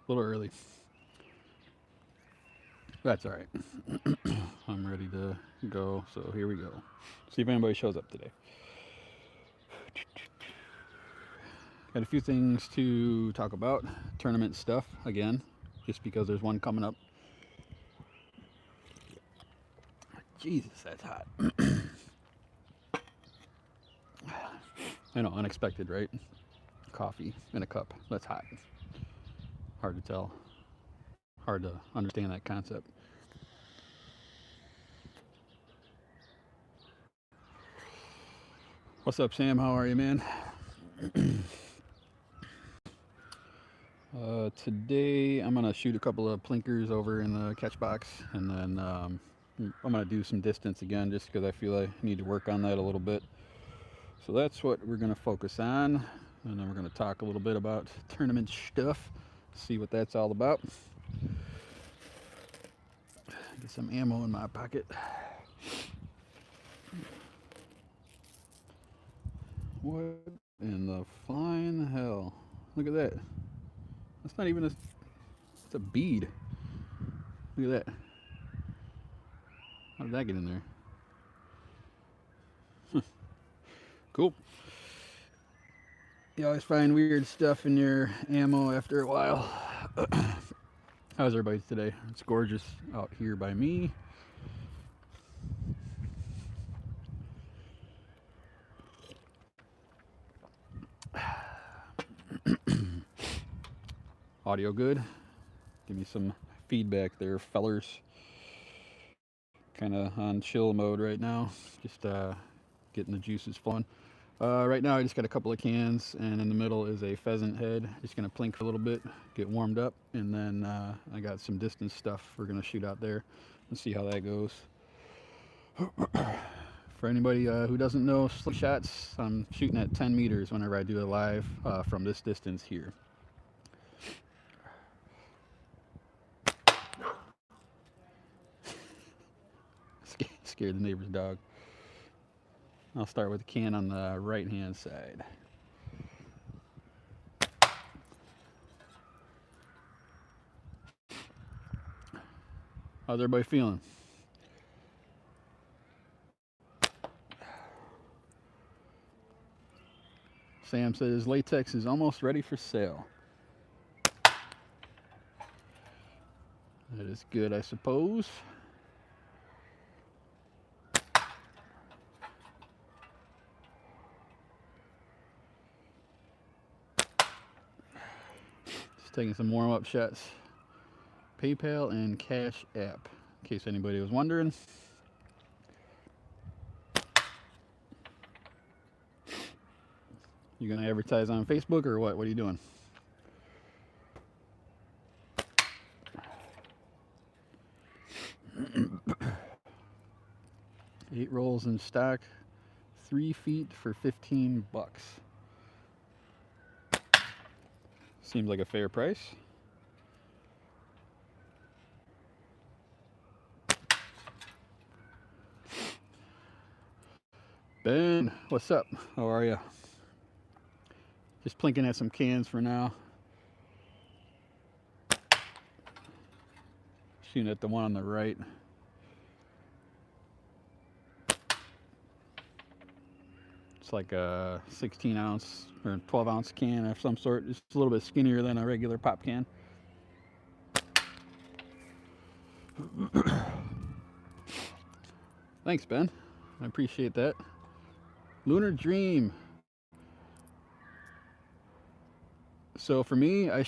little early. That's all right. I'm ready to go, so here we go. See if anybody shows up today. Got a few things to talk about. Tournament stuff, again, just because there's one coming up. Jesus, that's hot. I know, unexpected, right? Coffee in a cup. That's hot. Hard to tell. Hard to understand that concept. What's up, Sam? How are you, man? Today I'm gonna shoot a couple of plinkers over in the catch box, and then I'm gonna do some distance again, just because I feel I need to work on that a little bit. So that's what we're gonna focus on, and then we're gonna talk a little bit about tournament stuff, see what that's all about. Get some ammo in my pocket. What in the flying hell? Look at that. That's not even a... It's a bead. Look at that. How did that get in there? Cool. You always find weird stuff in your ammo after a while. How's everybody today? It's gorgeous out here by me. Audio good? Give me some feedback there, fellers. Kind of on chill mode right now. Just getting the juices flowing. Right now I just got a couple of cans, and in the middle is a pheasant head. Just gonna plink for a little bit, get warmed up, and then I got some distance stuff we're gonna shoot out there and see how that goes. For anybody who doesn't know slingshots, I'm shooting at 10 meters whenever I do a live from this distance here. Scared the neighbor's dog. I'll start with the can on the right hand side. How's everybody feeling? Sam says latex is almost ready for sale. That is good, I suppose. Just taking some warm-up shots. PayPal and Cash App, in case anybody was wondering. You gonna advertise on Facebook or what? What are you doing? Eight rolls in stock, 3 feet for 15 bucks. Seems like a fair price. Ben, what's up? How are you? Just plinking at some cans for now. Shooting at the one on the right. It's like a 16 ounce or 12 ounce can of some sort. It's a little bit skinnier than a regular pop can. Thanks, Ben. I appreciate that. Lunar Dream. So for me, I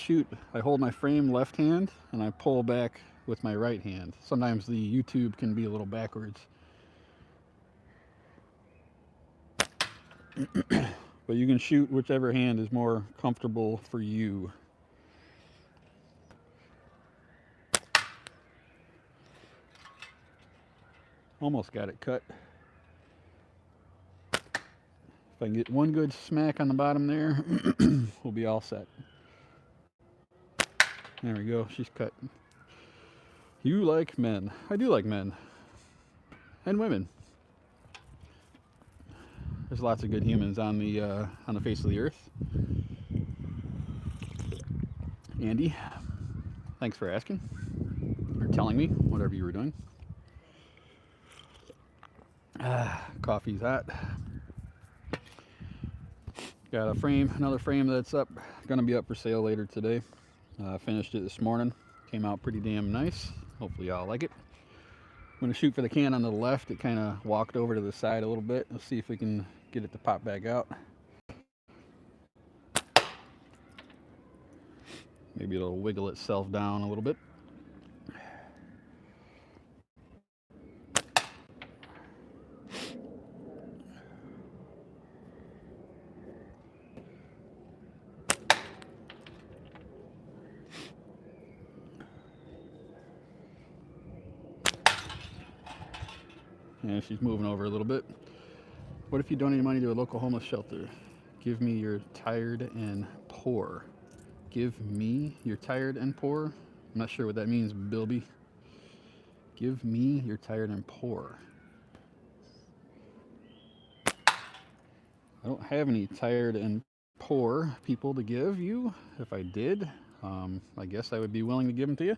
hold my frame left hand and I pull back with my right hand. Sometimes the YouTube can be a little backwards. But you can shoot whichever hand is more comfortable for you. Almost got it cut. If I can get one good smack on the bottom there, we'll be all set. There we go, she's cut. You like men. I do like men. And women. There's lots of good humans on the face of the earth. Andy. Thanks for asking, or telling me, whatever you were doing. Coffee's hot. Got a frame, another frame that's up, gonna be up for sale later today. Finished it this morning. Came out pretty damn nice. Hopefully y'all like it. I'm gonna shoot for the can on the left. It kind of walked over to the side a little bit. Let's see if we can get it to pop back out. Maybe it'll wiggle itself down a little bit. And she's moving over a little bit. What if you donate money to a local homeless shelter? Give me your tired and poor. Give me your tired and poor? I'm not sure what that means, Bilby. Give me your tired and poor. I don't have any tired and poor people to give you. If I did, I guess I would be willing to give them to you.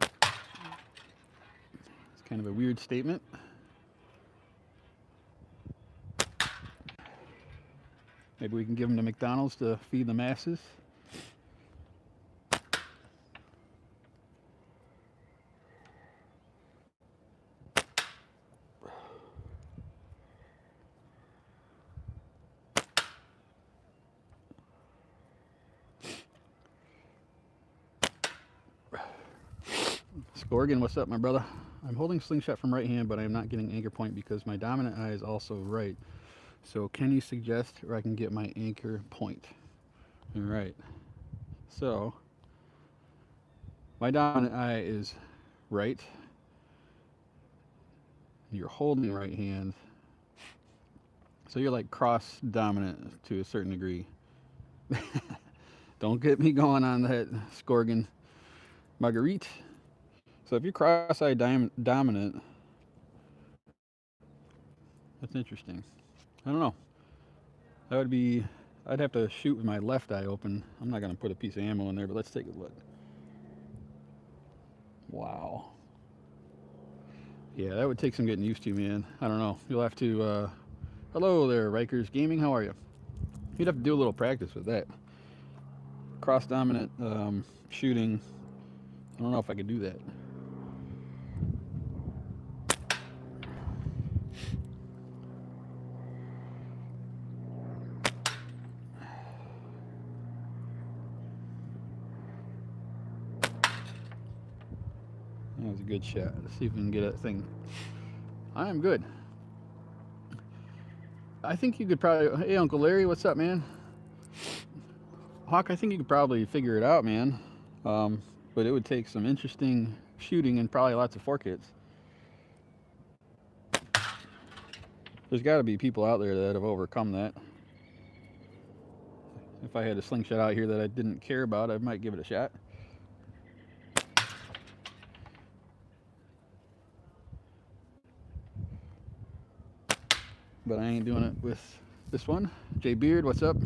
It's kind of a weird statement. Maybe we can give them to McDonald's to feed the masses. Scorgan, what's up, my brother? I'm holding Slingshot from right hand, but I am not getting anchor point because my dominant eye is also right. So can you suggest where I can get my anchor point? All right. So my dominant eye is right. You're holding right hand. So you're like cross dominant to a certain degree. Don't get me going on that, Scorgan. Marguerite. So if you're cross-eye dominant, that's interesting. I don't know. That would be, I'd have to shoot with my left eye open. I'm not going to put a piece of ammo in there, but let's take a look. Wow. Yeah, that would take some getting used to, man. I don't know. You'll have to, hello there, Rikers Gaming. How are you? You'd have to do a little practice with that. Cross-dominant shooting. I don't know if I could do that. That was a good shot. Let's see if we can get that thing. I am good. I think you could probably... Hey, Uncle Larry, what's up, man? Hawk, I think you could probably figure it out, man. But it would take some interesting shooting and probably lots of fork hits. There's got to be people out there that have overcome that. If I had a slingshot out here that I didn't care about, I might give it a shot. But I ain't doing it with this one. Jay Beard, what's up?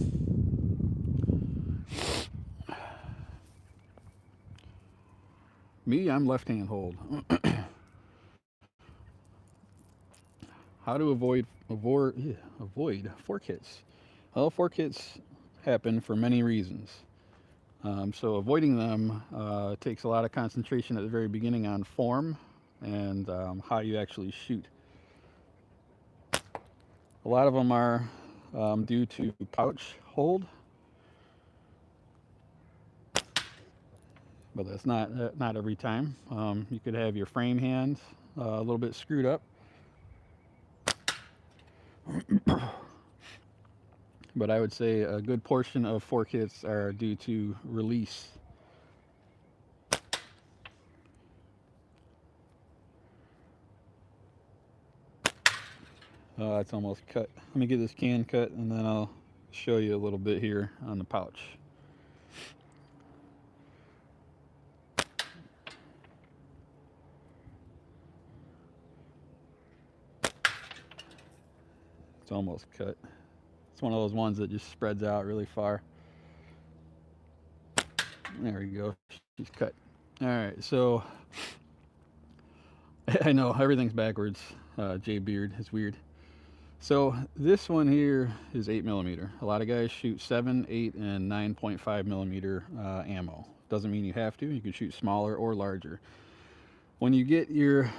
Me, I'm left-hand hold. How to avoid fork hits? Well, fork hits happen for many reasons. So avoiding them takes a lot of concentration at the very beginning on form and how you actually shoot. A lot of them are due to pouch hold, but that's not every time. You could have your frame hand a little bit screwed up. But I would say a good portion of fork hits are due to release. It's almost cut. Let me get this can cut and then I'll show you a little bit here on the pouch. It's almost cut. It's one of those ones that just spreads out really far. There we go. She's cut. All right, so I know everything's backwards. J Beard is weird. So this one here is 8 millimeter. A lot of guys shoot 7, 8, and 9.5 millimeter ammo. Doesn't mean you have to. You can shoot smaller or larger. When you get your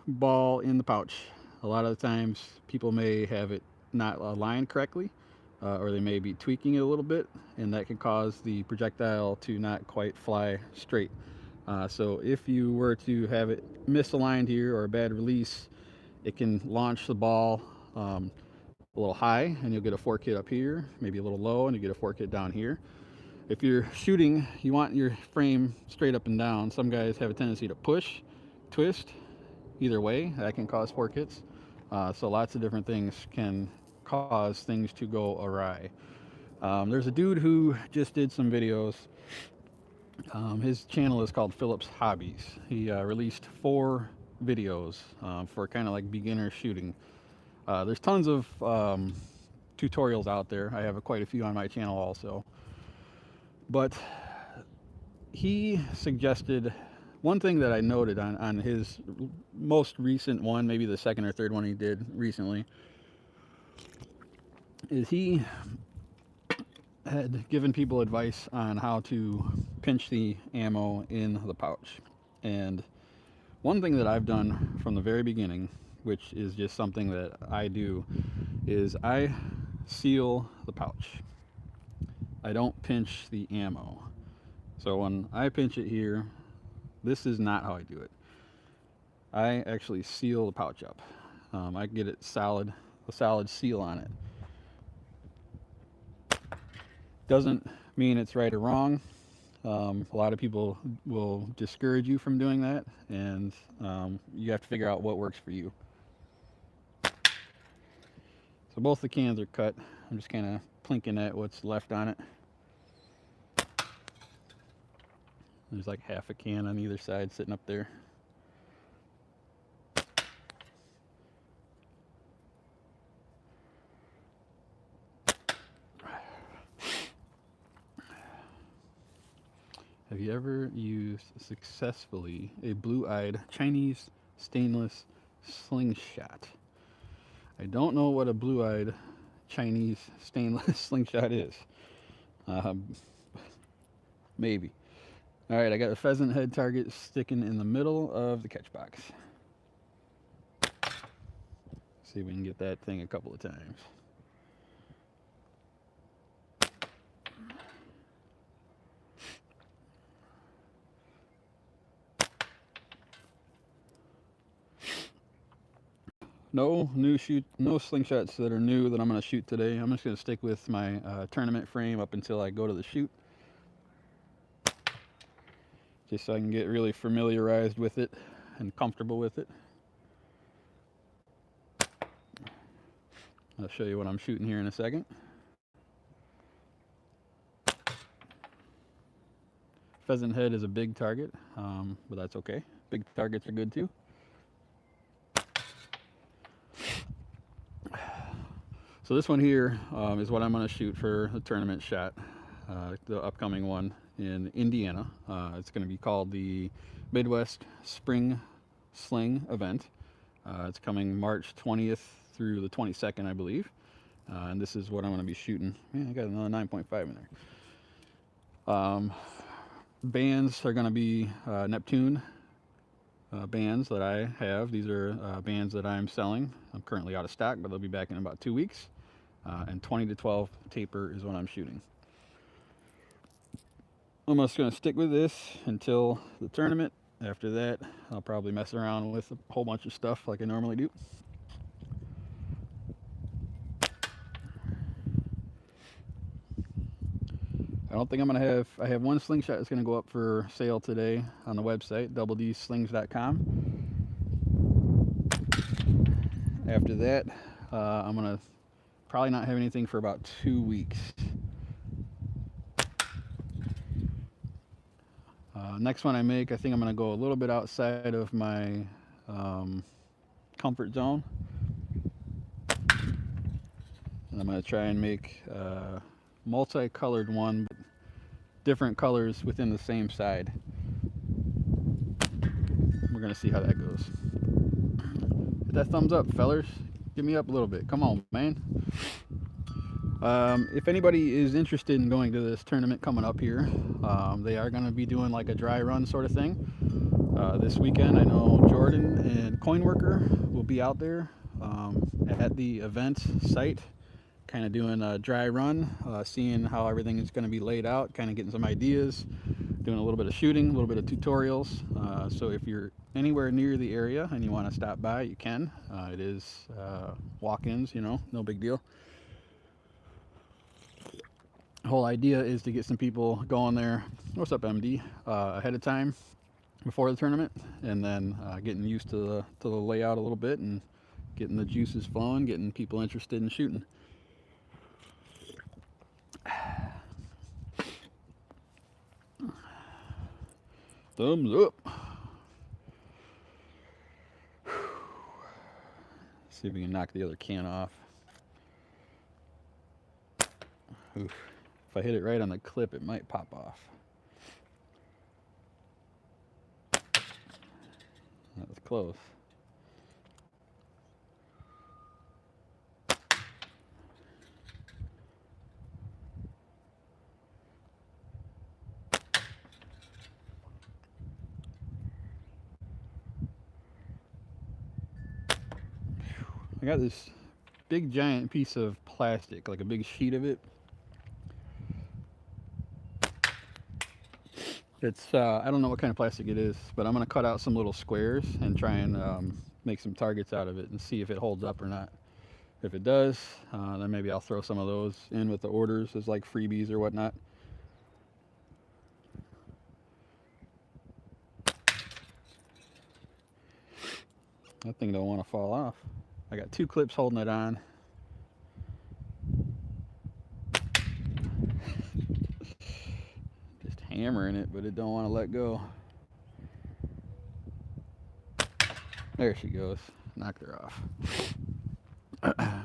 ball in the pouch, a lot of the times people may have it not aligned correctly, or they may be tweaking it a little bit, and that can cause the projectile to not quite fly straight. So if you were to have it misaligned here or a bad release, it can launch the ball a little high, and you'll get a fork hit up here, maybe a little low, and you get a fork hit down here. If you're shooting, you want your frame straight up and down. Some guys have a tendency to push, twist, either way. That can cause fork hits. So lots of different things can cause things to go awry. There's a dude who just did some videos. His channel is called Philip's Hobbies. He released 4 videos for kind of like beginner shooting. There's tons of tutorials out there. I have quite a few on my channel also. But he suggested one thing that I noted on his most recent one, maybe the second or third one he did recently, is he had given people advice on how to pinch the ammo in the pouch. And one thing that I've done from the very beginning, which is just something that I do, is I seal the pouch. I don't pinch the ammo. So when I pinch it here, this is not how I do it. I actually seal the pouch up. I get it solid, a solid seal on it. Doesn't mean it's right or wrong. A lot of people will discourage you from doing that, and you have to figure out what works for you. So both the cans are cut. I'm just kind of plinking at what's left on it. There's like half a can on either side sitting up there. Have you ever used successfully a blue-eyed Chinese stainless slingshot? I don't know what a blue-eyed Chinese stainless slingshot is. Maybe. All right, I got a pheasant head target sticking in the middle of the catch box. See if we can get that thing a couple of times. No slingshots that are new that I'm going to shoot today. I'm just going to stick with my tournament frame up until I go to the shoot, just so I can get really familiarized with it and comfortable with it. I'll show you what I'm shooting here in a second. Pheasant head is a big target, but that's okay. Big targets are good too. So this one here is what I'm going to shoot for the tournament shot, the upcoming one in Indiana. It's going to be called the Midwest Spring Sling event. It's coming March 20th through the 22nd, I believe. And this is what I'm going to be shooting. Man, I got another 9.5 in there. Bands are going to be Neptune bands that I have. These are bands that I'm selling. I'm currently out of stock, but they'll be back in about 2 weeks. And 20 to 12 taper is what I'm shooting. I'm just going to stick with this until the tournament. After that, I'll probably mess around with a whole bunch of stuff like I normally do. I don't think I'm going to have, I have one slingshot that's going to go up for sale today on the website, DeeeZ Slings.com. After that, I'm going to probably not have anything for about 2 weeks. Next one I make, I think I'm going to go a little bit outside of my comfort zone. And I'm going to try and make a multicolored one, but different colors within the same side. We're gonna see how that goes. Hit that thumbs up, fellers. Give me up a little bit. Come on, man. If anybody is interested in going to this tournament coming up here, they are going to be doing like a dry run sort of thing. This weekend, I know Jordan and Coinworker will be out there at the event site, kind of doing a dry run, seeing how everything is going to be laid out, kind of getting some ideas, doing a little bit of shooting, a little bit of tutorials. So if you're anywhere near the area and you want to stop by, you can. It is walk-ins, you know, no big deal. The whole idea is to get some people going there. What's up, MD? Ahead of time before the tournament, and then getting used to the layout a little bit and getting the juices flowing, getting people interested in shooting. Thumbs up. See if we can knock the other can off. Oof. If I hit it right on the clip, it might pop off. That was close. I got this big giant piece of plastic, like a big sheet of it. It's I don't know what kind of plastic it is, but I'm gonna cut out some little squares and try and make some targets out of it and see if it holds up or not. If it does, then maybe I'll throw some of those in with the orders as like freebies or whatnot. That thing don't want to fall off. I got 2 clips holding it on. Just hammering it, but it don't want to let go. There she goes. Knocked her off.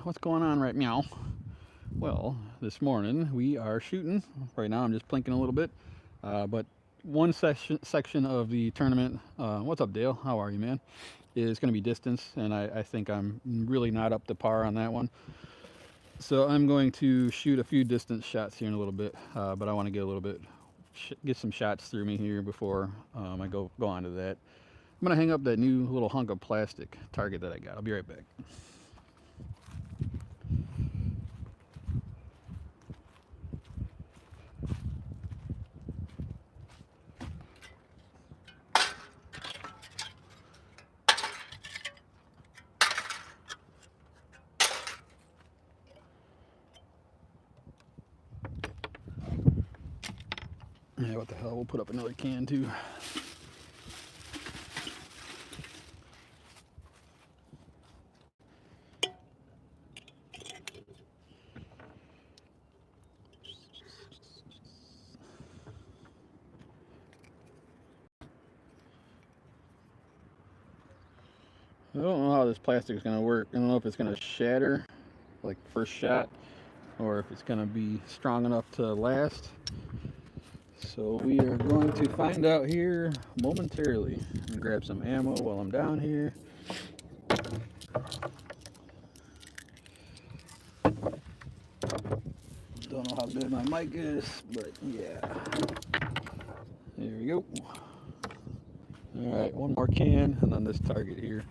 What's going on right meow? Well, this morning we are shooting. Right now I'm just plinking a little bit. But one section of the tournament, what's up, Dale? How are you, man? Is going to be distance, and I think I'm really not up to par on that one. So I'm going to shoot a few distance shots here in a little bit, but I want to get a little bit, get some shots through me here before I go on to that. I'm going to hang up that new little hunk of plastic target that I got. I'll be right back. Yeah, what the hell, we'll put up another can too. I don't know how this plastic is going to work. I don't know if it's going to shatter like first shot or if it's going to be strong enough to last. So we are going to find out here momentarily. I'm gonna grab some ammo while I'm down here. Don't know how good my mic is, but yeah. There we go. All right, one more can and then this target here.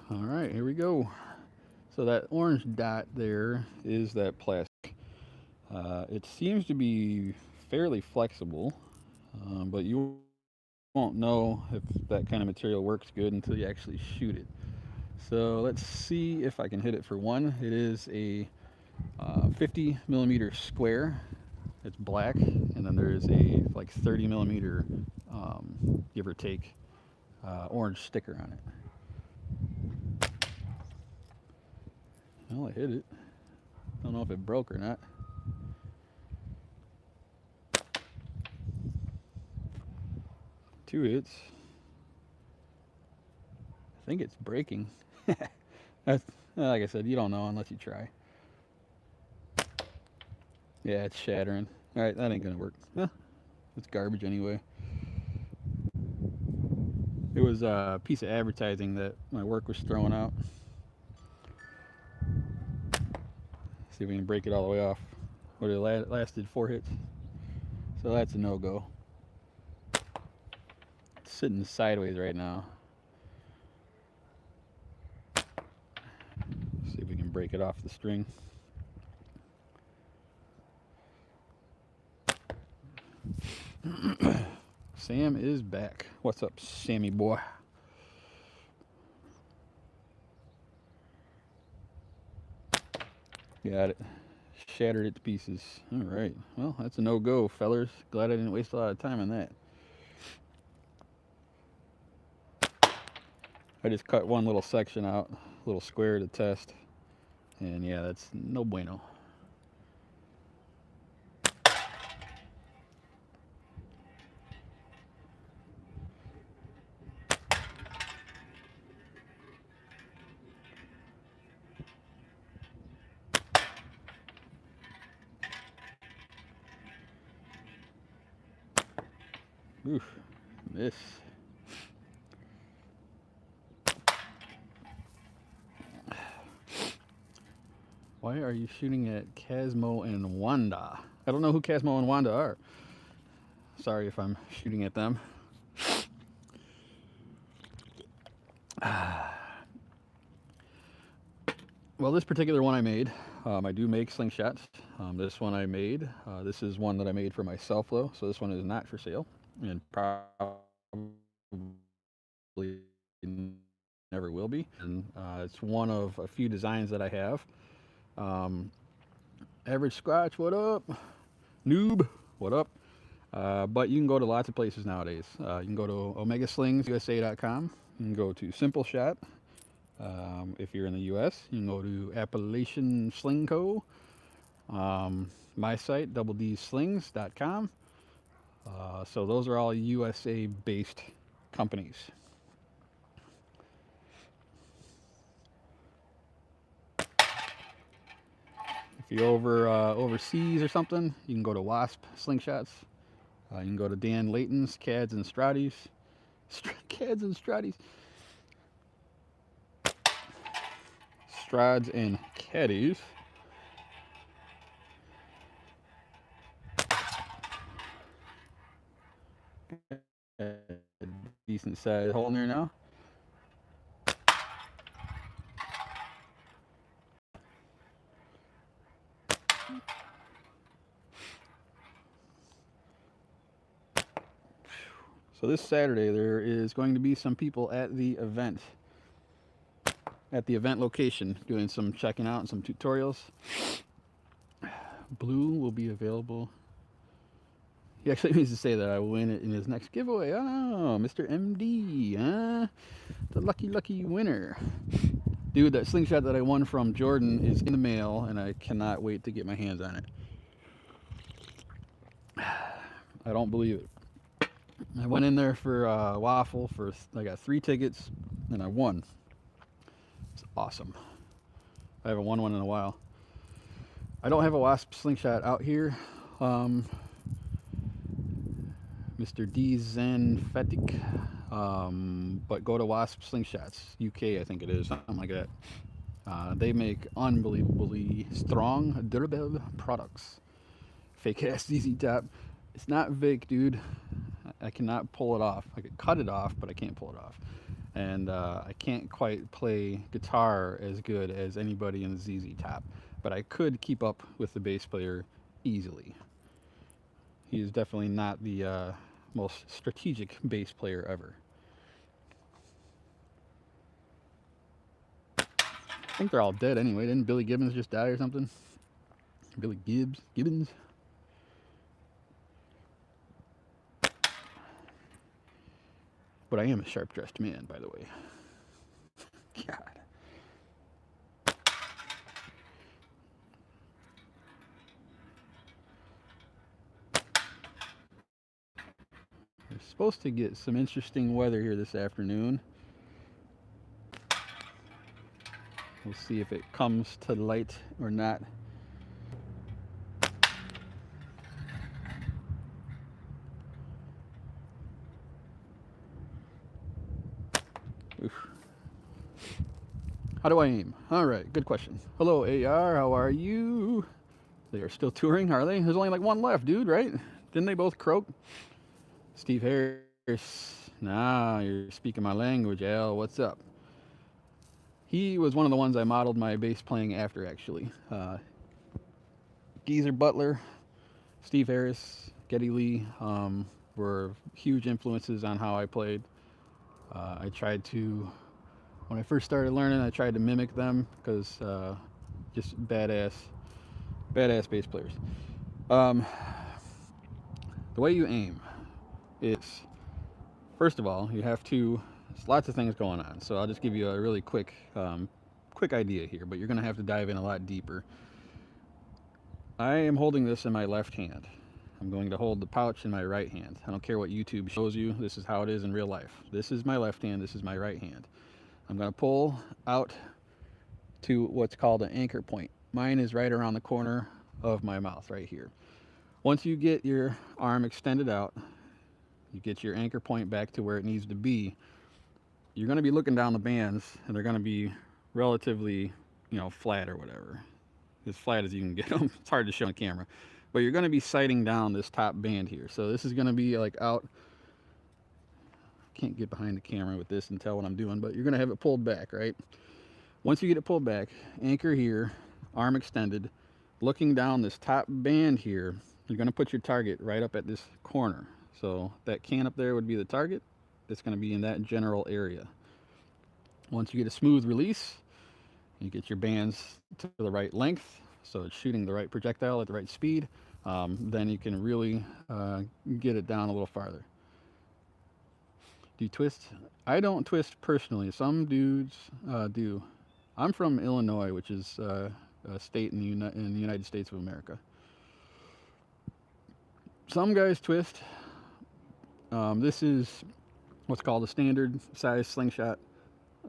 All right, here we go. So that orange dot there is that plastic. It seems to be fairly flexible, but you won't know if that kind of material works good until you actually shoot it. So let's see if I can hit it for one. It is a 50 millimeter square. It's black, and then there's a like 30 millimeter, give or take, orange sticker on it. Well, I hit it. Don't know if it broke or not. Two hits. think it's breaking. That's, like I said, you don't know unless you try. Yeah, it's shattering. Alright, that ain't gonna work. It's garbage anyway. It was a piece of advertising that my work was throwing out. See if we can break it all the way off. But it lasted 4 hits. So that's a no-go. It's sitting sideways right now. See if we can break it off the string. Sam is back. What's up, Sammy boy? Got it. Shattered it to pieces. Alright. Well, that's a no-go, fellers. Glad I didn't waste a lot of time on that. I just cut one little section out, little square to test. And yeah, that's no bueno. Oof, miss. Why are you shooting at Casmo and Wanda? I don't know who Casmo and Wanda are. Sorry if I'm shooting at them. Well, this particular one I made, I do make slingshots. This one I made, this is one that I made for myself though, so this one is not for sale, and probably never will be. And it's one of a few designs that I have. Average Scratch, what up? Noob, what up? But you can go to lots of places nowadays. You can go to OmegaSlingsUSA.com. You can go to Simple Shot. If you're in the U.S., you can go to Appalachian Sling Co. My site, DeeeZ So those are all USA-based companies. If you're overseas or something, you can go to Wasp Slingshots. You can go to Dan Layton's Cads and Stradies. Cads and Stradies. Strads and Caddies. Decent sized hole in there now. So this Saturday there is going to be some people at the event. At the event location, doing some checking out and some tutorials. Blue will be available. He actually needs to say that I will win it in his next giveaway. Oh, Mr. MD, the lucky winner. Dude, that slingshot that I won from Jordan is in the mail, and I cannot wait to get my hands on it. I don't believe it. I went in there for waffle for, I got 3 tickets, and I won. It's awesome. I haven't won one in a while. I don't have a Wasp slingshot out here. Mr. DeeeZ Slings, but go to Wasp Slingshots, UK, I think it is, something like that. They make unbelievably strong, durable products. Fake ass DeeeZ top. It's not fake, dude. I cannot pull it off. I could cut it off, but I can't pull it off. And I can't quite play guitar as good as anybody in the DeeeZ top, but I could keep up with the bass player easily. He is definitely not the most strategic bass player ever. I think they're all dead anyway. Didn't Billy Gibbons just die or something? Billy Gibbons? But I am a sharp-dressed man, by the way. God. We're supposed to get some interesting weather here this afternoon. We'll see if it comes to light or not. Oof. How do I aim? All right, good question. Hello, AR. How are you? They are still touring, are they? There's only like one left, dude, right? Didn't they both croak? Steve Harris. Nah, you're speaking my language, Al. What's up? He was one of the ones I modeled my bass playing after, actually. Geezer Butler, Steve Harris, Geddy Lee were huge influences on how I played. I tried to, when I first started learning, I tried to mimic them because just badass bass players. The way you aim is, first of all, you have to. There's lots of things going on, so I'll just give you a really quick idea here. But you're going to have to dive in a lot deeper. I am holding this in my left hand. I'm going to hold the pouch in my right hand. I don't care what YouTube shows you. This is how it is in real life. This is my left hand. This is my right hand. I'm going to pull out to what's called an anchor point. Mine is right around the corner of my mouth right here. Once you get your arm extended out, you get your anchor point back to where it needs to be, you're going to be looking down the bands, and they're going to be relatively, flat or whatever. As flat as you can get them. It's hard to show on camera. But you're going to be sighting down this top band here. So this is going to be like out. Can't get behind the camera with this and tell what I'm doing, but you're going to have it pulled back, right? Once you get it pulled back, anchor here, arm extended, looking down this top band here, you're going to put your target right up at this corner. So that can up there would be the target. It's going to be in that general area. Once you get a smooth release, you get your bands to the right length, so it's shooting the right projectile at the right speed, then you can really get it down a little farther. Do you twist? I don't twist personally. Some dudes do. I'm from Illinois, which is a state in the United States of America. Some guys twist. This is what's called a standard size slingshot.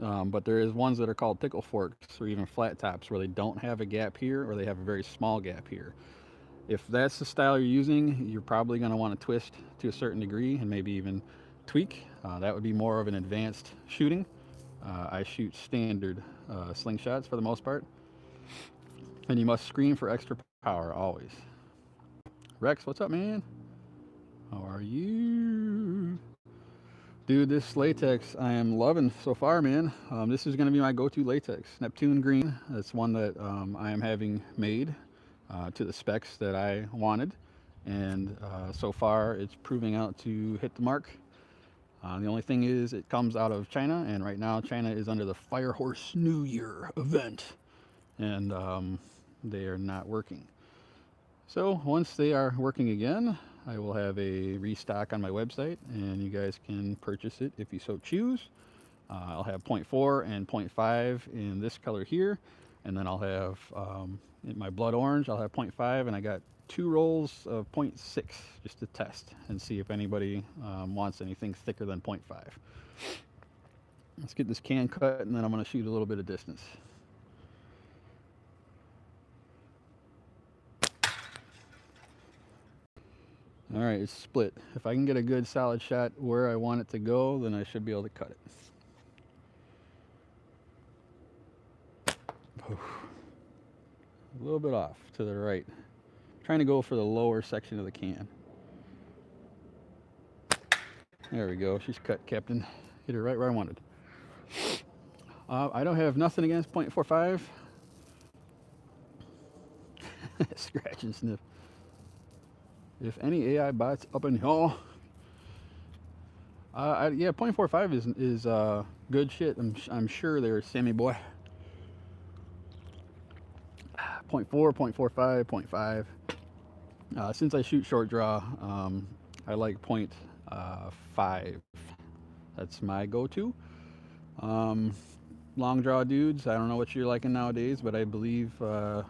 But there is ones that are called pickle forks or even flat tops where they don't have a gap here or they have a very small gap here. If that's the style you're using, you're probably going to want to twist to a certain degree and maybe even tweak. That would be more of an advanced shooting. I shoot standard slingshots for the most part. And you must scream for extra power always. Rex, what's up, man? How are you? Dude, this latex I am loving so far, man. This is going to be my go-to latex. Neptune green. That's one that I am having made to the specs that I wanted. And so far, it's proving out to hit the mark. The only thing is it comes out of China. And right now, China is under the Firehorse New Year event. And they are not working. So once they are working again, I will have a restock on my website, and you guys can purchase it if you so choose. I'll have 0.4 and 0.5 in this color here, and then I'll have in my blood orange, I'll have 0.5, and I got 2 rolls of 0.6 just to test and see if anybody wants anything thicker than 0.5. Let's get this can cut, and then I'm going to shoot a little bit of distance. All right, it's split. If I can get a good solid shot where I want it to go, then I should be able to cut it. A little bit off to the right. I'm trying to go for the lower section of the can. There we go. She's cut, Captain. Hit her right where I wanted. I don't have nothing against 0.45. Scratch and sniff. If any AI bots up in here, yeah, 0.45 is good shit. I'm sure there, Sammy boy. 0.4, 0.45, 0.5. Since I shoot short draw, I like 0.5. That's my go-to. Long draw dudes, I don't know what you're liking nowadays, but I believe a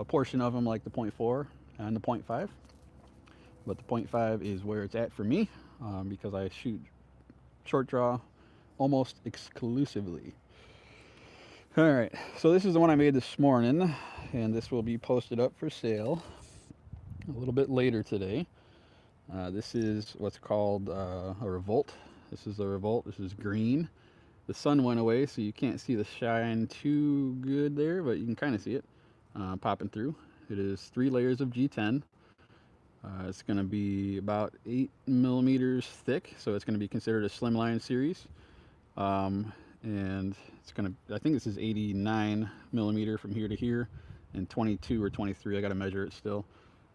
portion of them like the 0.4 and the 0.5. But the 0.5 is where it's at for me because I shoot short draw almost exclusively. All right, so this is the one I made this morning, and this will be posted up for sale a little bit later today. This is what's called a revolt. This is the revolt. This is green. The sun went away, so you can't see the shine too good there, but you can kind of see it popping through. It is 3 layers of G10. It's going to be about 8 millimeters thick, so it's going to be considered a slimline series. And it's going to, I think this is 89 millimeter from here to here, and 22 or 23. I got to measure it still.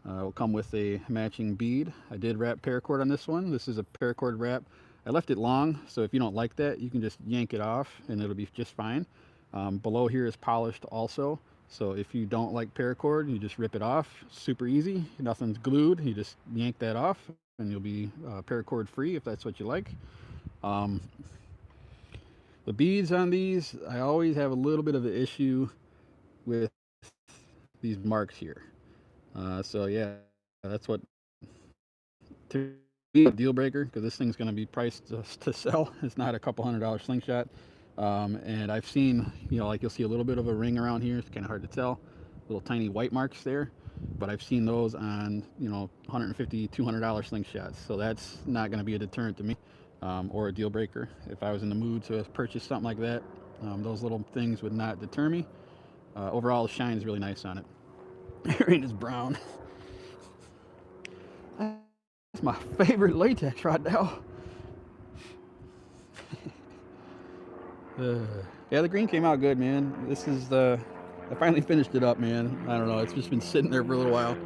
Will come with a matching bead. I did wrap paracord on this one. This is a paracord wrap. I left it long, so if you don't like that, you can just yank it off and it'll be just fine. Below here is polished also, so if you don't like paracord, you just rip it off. Super easy. Nothing's glued. You just yank that off and you'll be paracord free if that's what you like. The beads on these, I always have a little bit of an issue with these marks here. So yeah, that's what to be a deal breaker, because this thing's going to be priced to sell. It's not a couple $100 slingshot. And I've seen, you know, like you'll see a little bit of a ring around here. It's kind of hard to tell. Little tiny white marks there. But I've seen those on, you know, $150, $200 slingshots. So that's not going to be a deterrent to me, or a deal breaker. If I was in the mood to purchase something like that, those little things would not deter me. Overall, the shine is really nice on it. It is brown. That's my favorite latex right now. Yeah, the green came out good, man. This is the, I finally finished it up, man. I don't know, it's just been sitting there for a little while.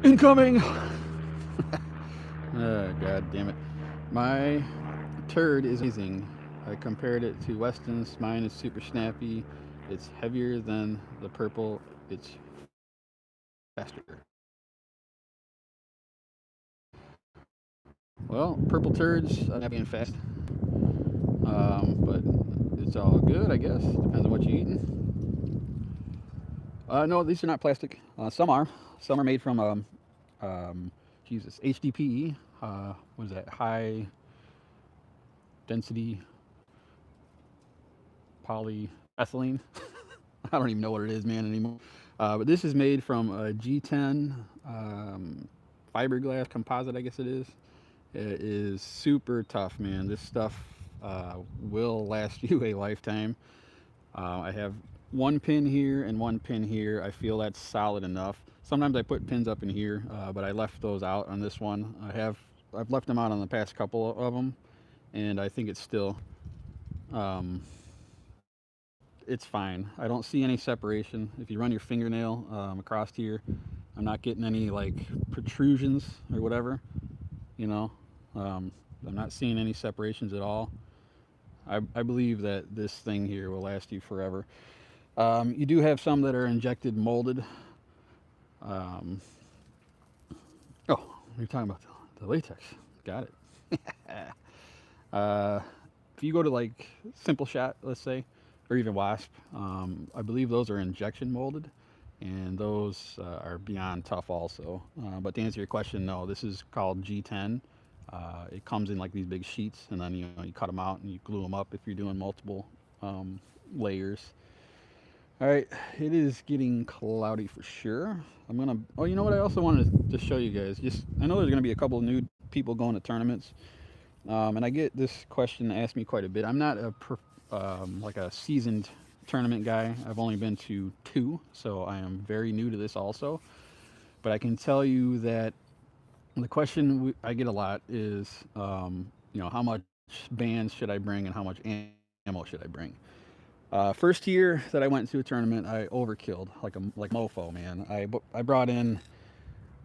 Incoming! God damn it. My turd is amazing. I compared it to Weston's. Mine is super snappy. It's heavier than the purple. It's faster. Well, purple turds, not being fast. But it's all good, I guess. Depends on what you're eating. No, these are not plastic. Some are. Some are made from, Jesus, HDPE. What is that? High density polyethylene. I don't even know what it is, man, anymore. But this is made from a G10 fiberglass composite, I guess it is. It is super tough, man. This stuff will last you a lifetime. I have one pin here and one pin here. I feel that's solid enough. Sometimes I put pins up in here, but I left those out on this one. I've left them out on the past couple of them, and I think it's still, it's fine. I don't see any separation. If you run your fingernail across here, I'm not getting any like protrusions or whatever, you know. I'm not seeing any separations at all. I believe that this thing here will last you forever. You do have some that are injected molded. Oh, you're talking about the latex. Got it. If you go to like Simple Shot, let's say, or even Wasp, I believe those are injection molded, and those are beyond tough also. But to answer your question, no, this is called G10. It comes in like these big sheets, and then you cut them out and you glue them up if you're doing multiple layers. All right, it is getting cloudy for sure. I'm gonna. Oh, you know what? I also wanted to show you guys. I know there's gonna be a couple of new people going to tournaments, and I get this question asked me quite a bit. I'm not like a seasoned tournament guy. I've only been to 2, so I am very new to this also. But I can tell you that the question I get a lot is, how much bands should I bring and how much ammo should I bring? First year that I went to a tournament, I overkilled like mofo, man. I brought in,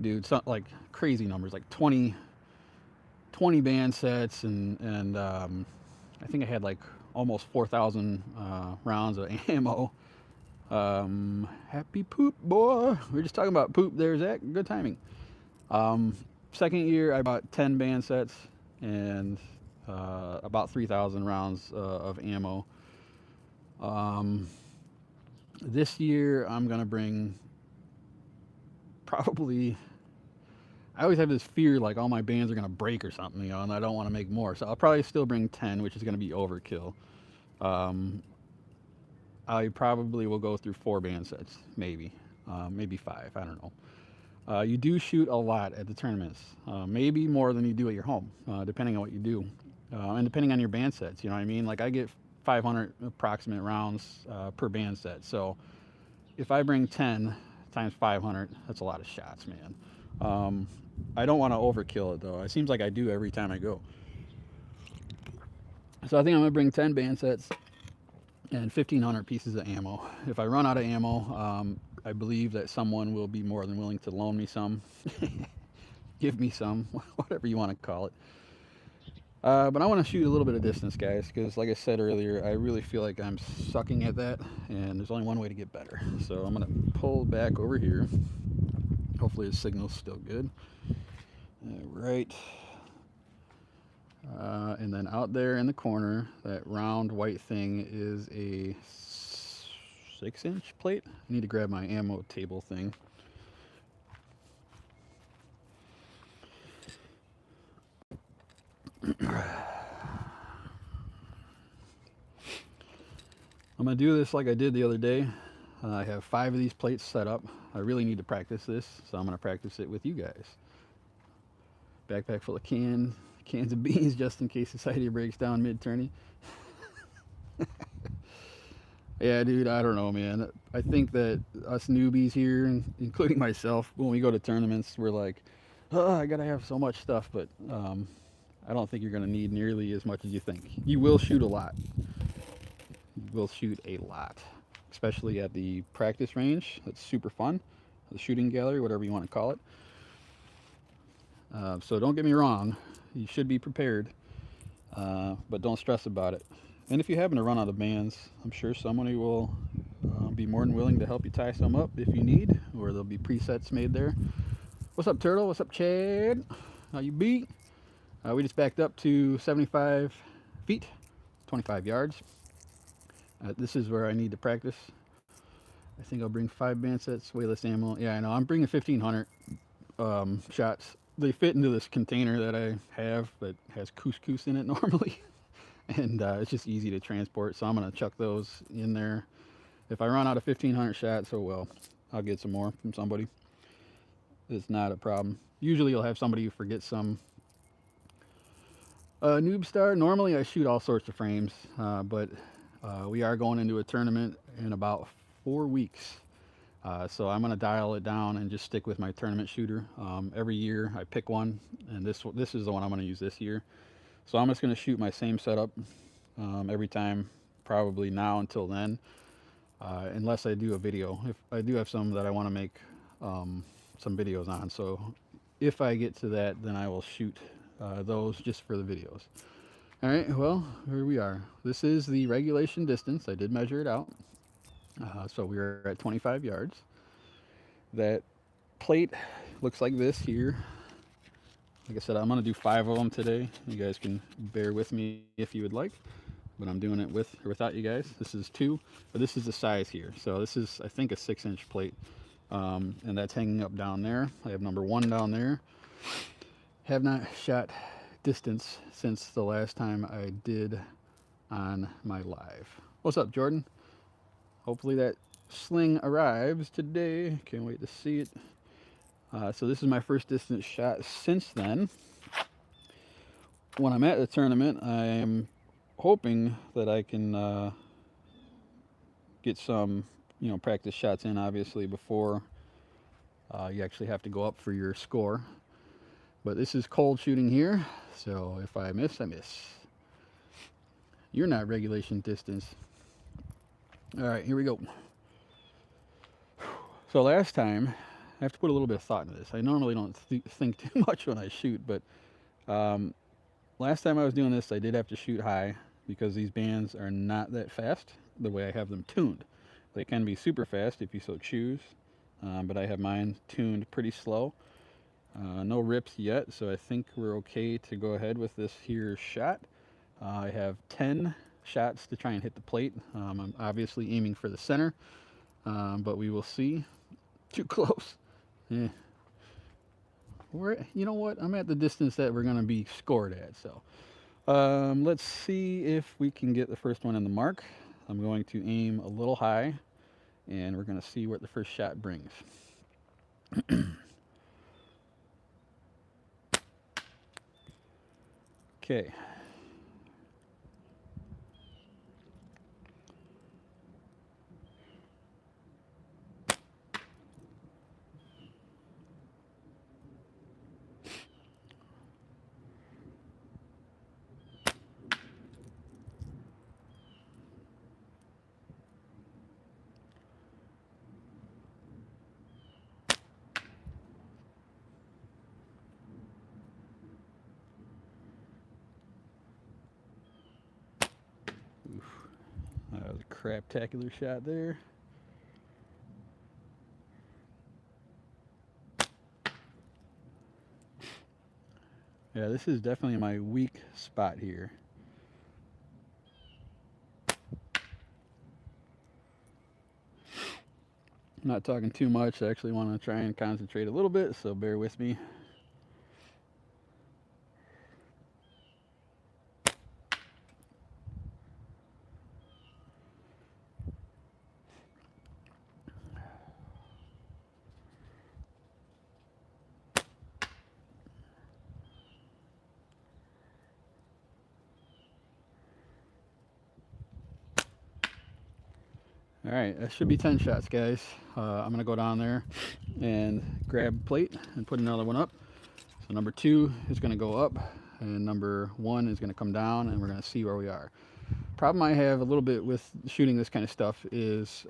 dude, like crazy numbers, like 20 band sets, and I think I had like almost 4,000 rounds of ammo. Happy poop, boy. We were just talking about poop there, Zach. Good timing. Second year, I bought 10 band sets and about 3,000 rounds of ammo. This year, I'm going to bring probably I always have this fear like all my bands are gonna break or something, you know, and I don't want to make more. So I'll probably still bring 10, which is gonna be overkill. Um, I probably will go through 4 band sets, maybe, maybe 5. I don't know. You do shoot a lot at the tournaments, maybe more than you do at your home, depending on what you do, and depending on your band sets. You know what I mean? Like I get 500 approximate rounds per band set. So if I bring 10 times 500, that's a lot of shots, man. I don't want to overkill it though. It seems like I do every time I go. So I think I'm gonna bring 10 band sets and 1,500 pieces of ammo. If I run out of ammo, I believe that someone will be more than willing to loan me some, give me some, whatever you want to call it. But I want to shoot a little bit of distance, guys, because like I said earlier, I really feel like I'm sucking at that, and there's only one way to get better. So I'm going to pull back over here. Hopefully the signal's still good. All right. And then out there in the corner, that round white thing is a 6-inch plate. I need to grab my ammo table thing. I'm going to do this like I did the other day. I have 5 of these plates set up. I really need to practice this, so I'm going to practice it with you guys. Backpack full of cans of beans just in case society breaks down mid-tourney. Yeah, dude, I don't know, man. I think that us newbies here, including myself, when we go to tournaments, we're like, oh, I gotta have so much stuff, but I don't think you're gonna need nearly as much as you think. You will shoot a lot. You will shoot a lot, especially at the practice range. That's super fun. The shooting gallery, whatever you want to call it. So don't get me wrong, you should be prepared, but don't stress about it. And if you happen to run out of bands, I'm sure somebody will be more than willing to help you tie some up if you need, or there'll be presets made there. What's up, Turtle? What's up, Chad? How you be? We just backed up to 75 feet, 25 yards. This is where I need to practice. I think I'll bring 5 band sets, way less ammo. Yeah, I know. I'm bringing 1,500 shots. They fit into this container that I have that has couscous in it normally. And it's just easy to transport, so I'm going to chuck those in there. If I run out of 1,500 shots, oh well, I'll get some more from somebody. It's not a problem. Usually you'll have somebody who forgets some. Noob Star, normally I shoot all sorts of frames, but we are going into a tournament in about 4 weeks. So I'm going to dial it down and just stick with my tournament shooter. Every year I pick one, and this is the one I'm going to use this year. So I'm just going to shoot my same setup every time, probably now until then, unless I do a video. If I do have some that I want to make some videos on, so if I get to that, then I will shoot those just for the videos. All right, well, here we are. This is the regulation distance. I did measure it out. So we are at 25 yards. That plate looks like this here. Like I said, I'm going to do 5 of them today. You guys can bear with me if you would like, but I'm doing it with or without you guys. This is 2, but this is the size here. So this is, I think, a 6-inch plate, and that's hanging up down there. I have number 1 down there. Have not shot distance since the last time I did on my live. What's up, Jordan? Hopefully that sling arrives today. Can't wait to see it. So this is my first distance shot since then. When I'm at the tournament, I am hoping that I can get some, practice shots in, obviously, before you actually have to go up for your score. But this is cold shooting here, so if I miss, I miss. You're not regulation distance. All right, here we go. So last time, I have to put a little bit of thought into this. I normally don't think too much when I shoot, but last time I was doing this, I did have to shoot high because these bands are not that fast the way I have them tuned. They can be super fast if you so choose, but I have mine tuned pretty slow. No rips yet, so I think we're okay to go ahead with this here shot. I have 10 shots to try and hit the plate. I'm obviously aiming for the center, but we will see. Too close. Yeah. you know what? I'm at the distance that we're gonna be scored at. So let's see if we can get the first one in the mark. I'm going to aim a little high, and we're gonna see what the first shot brings. Okay. That was a craptacular shot there. Yeah, this is definitely my weak spot here. I'm not talking too much. I actually want to try and concentrate a little bit, so bear with me. All right, that should be 10 shots, guys. I'm gonna go down there and grab a plate and put another one up. So number 2 is gonna go up, and number 1 is gonna come down, and we're gonna see where we are. Problem I have a little bit with shooting this kind of stuff is,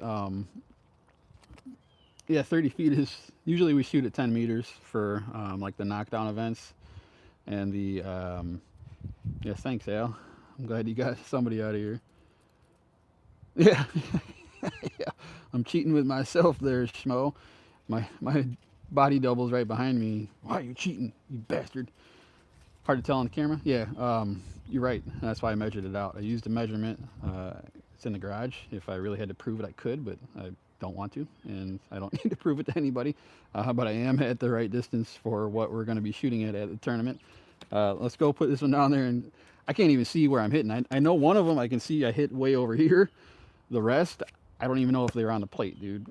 yeah, 30 feet is, usually we shoot at 10 meters for like the knockdown events and the, yeah, thanks, Al. I'm glad you got somebody out of here. Yeah. Yeah, I'm cheating with myself there, Schmo. My body double's right behind me. Why are you cheating, you bastard? Hard to tell on the camera. Yeah, you're right. That's why I measured it out. I used a measurement. It's in the garage. If I really had to prove it, I could, but I don't want to, and I don't need to prove it to anybody. But I am at the right distance for what we're going to be shooting at the tournament. Let's go put this one down there, and I can't even see where I'm hitting. I know one of them I can see I hit way over here. The rest, I don't even know if they're on the plate, dude.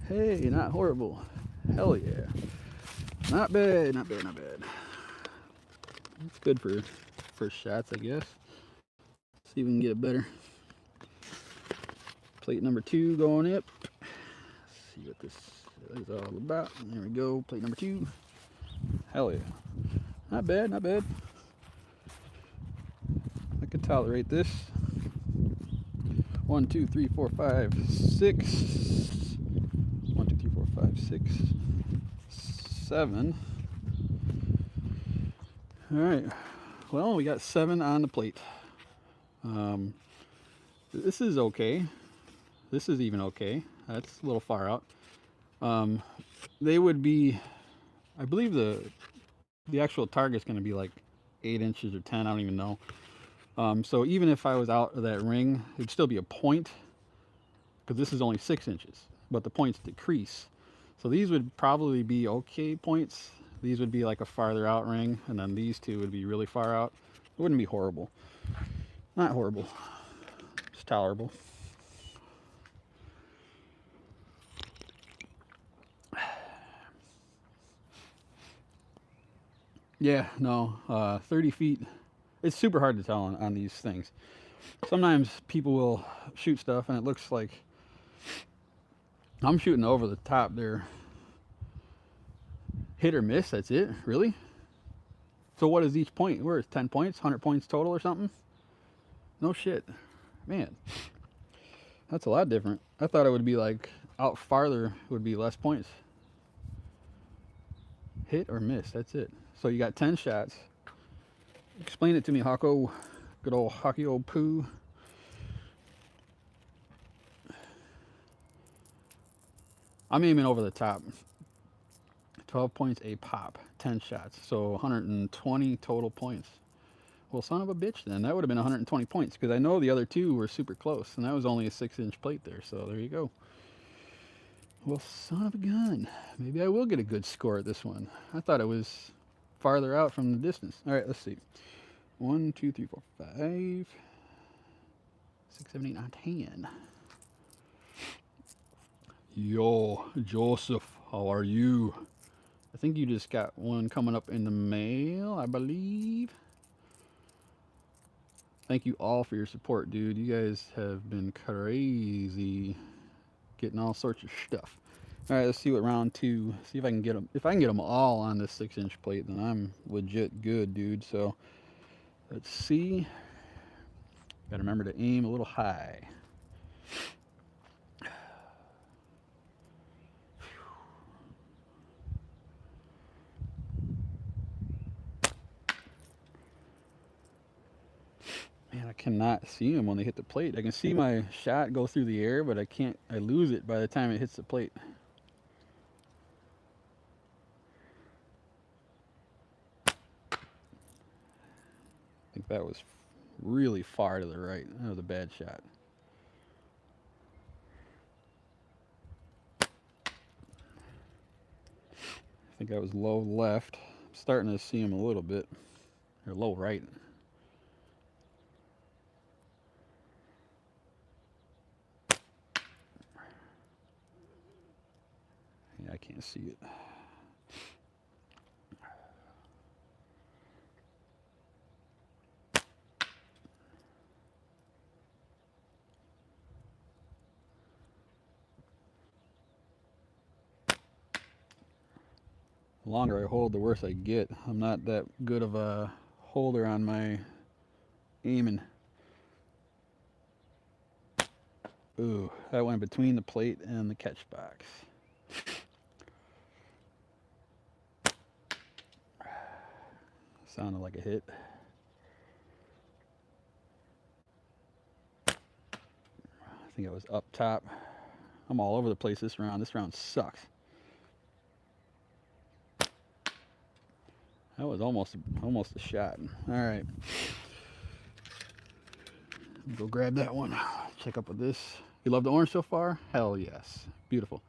Hey, not horrible. Hell yeah. Not bad, not bad, not bad. It's good for first shots, I guess. See if we can get it better. Plate number 2 going up. Let's see what this is all about. There we go, plate number 2. Hell yeah. Not bad, not bad. I can tolerate this. 1, 2, 3, 4, 5, 6. 1, 2, 3, 4, 5, 6, 7. All right. Well, we got 7 on the plate. This is okay. This is even okay. That's a little far out. They would be, I believe the actual target's going to be like 8 inches or 10. I don't even know. So even if I was out of that ring, it'd still be a point, because this is only 6 inches, but the points decrease. So these would probably be okay points. These would be like a farther out ring, and then these 2 would be really far out. It wouldn't be horrible. Not horrible. It's tolerable. Yeah, no, 30 feet. It's super hard to tell on these things. Sometimes people will shoot stuff and it looks like I'm shooting over the top there. Hit or miss, that's it? Really? So what is each point? Where is 10 points? 100 points total or something? No shit. Man, that's a lot different. I thought it would be like out farther would be less points. Hit or miss, that's it. So you got 10 shots. Explain it to me, Hawko. Good old hockey old poo. I'm aiming over the top. 12 points a pop, 10 shots. So 120 total points. Well, son of a bitch then. That would have been 120 points because I know the other two were super close. And that was only a 6-inch plate there. So there you go. Well, son of a gun. Maybe I will get a good score at this one. I thought it was farther out from the distance. All right, let's see. 1, 2, 3, 4, 5, 6, 7, 8, 9, 10. Yo, Joseph, how are you? I think you just got one coming up in the mail, I believe. Thank you all for your support, dude. You guys have been crazy, getting all sorts of stuff. All right, let's see what round 2. See if I can get them. If I can get them all on this 6-inch plate, then I'm legit good, dude. So let's see. Got to remember to aim a little high. Man, I cannot see them when they hit the plate. I can see my shot go through the air, but I can't. I lose it by the time it hits the plate. I think that was really far to the right. That was a bad shot. I think I was low left. I'm starting to see him a little bit. Or low right. Yeah, I can't see it. The longer I hold, the worse I get. I'm not that good of a holder on my aiming. Ooh, that went between the plate and the catch box. Sounded like a hit. I think it was up top. I'm all over the place this round. This round sucks. That was almost a shot. All right. Go grab that one. Check up with this. You love the orange so far? Hell yes. Beautiful.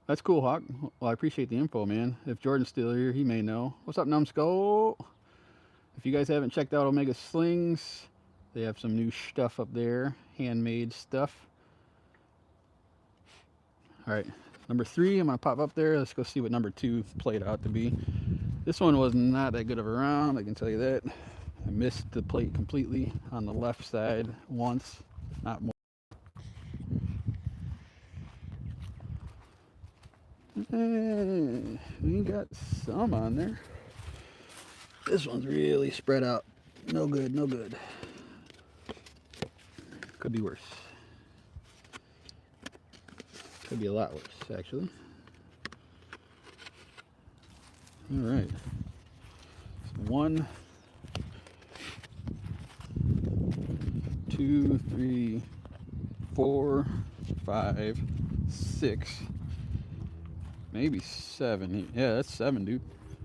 That's cool, Hawk. Well, I appreciate the info, man. If Jordan's still here, he may know. What's up, Numbskull? If you guys haven't checked out Omega Slings, they have some new stuff up there. Handmade stuff. All right. Number 3, I'm going to pop up there. Let's go see what number 2 played out to be. This one was not that good of a round, I can tell you that. I missed the plate completely on the left side once, not more. We got some on there. This one's really spread out. No good, no good. Could be worse. Could be a lot worse, actually. All right. So 1, 2, 3, 4, 5, 6, maybe 7. Yeah, that's 7, dude.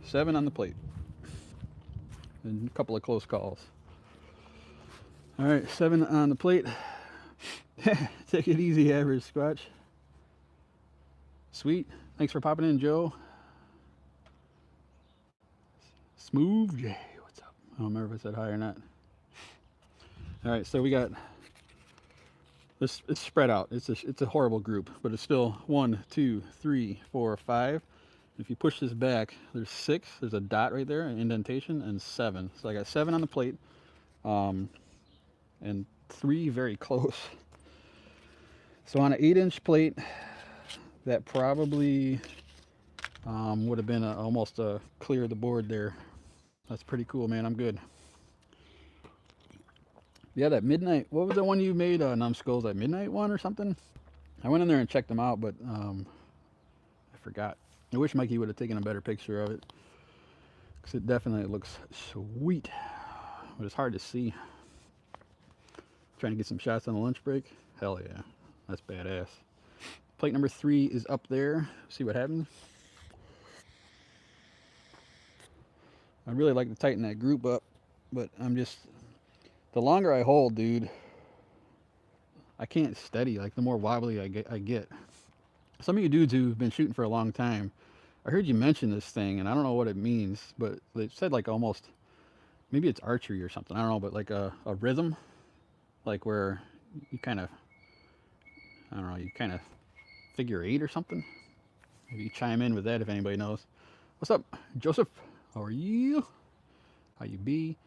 7 on the plate. And a couple of close calls. All right, 7 on the plate. Take it easy, average Squatch. Sweet. Thanks for popping in, Joe. Smooth J, what's up? I don't remember if I said hi or not. All right, so we got this. It's spread out. It's a horrible group, but it's still 1, 2, 3, 4, 5. If you push this back, there's 6. There's a dot right there, an indentation, and 7. So I got 7 on the plate, and 3 very close. So on an 8-inch plate, that probably would have been almost a clear the board there. That's pretty cool, man. I'm good. Yeah, that midnight. What was the one you made? Numbskulls, that midnight one or something? I went in there and checked them out, but I forgot. I wish Mikey would have taken a better picture of it, because it definitely looks sweet, but it's hard to see. Trying to get some shots on the lunch break. Hell yeah, that's badass. Plate number 3 is up there. See what happens. I'd really like to tighten that group up, but I'm just, the longer I hold, dude, I can't steady. Like, the more wobbly I get. Some of you dudes who've been shooting for a long time, I heard you mention this thing, and I don't know what it means, but they said like almost, maybe it's archery or something. I don't know, but like a rhythm, like where you kind of, I don't know, you kind of figure 8 or something. Maybe you chime in with that if anybody knows. What's up, Joseph? How are you? How you be?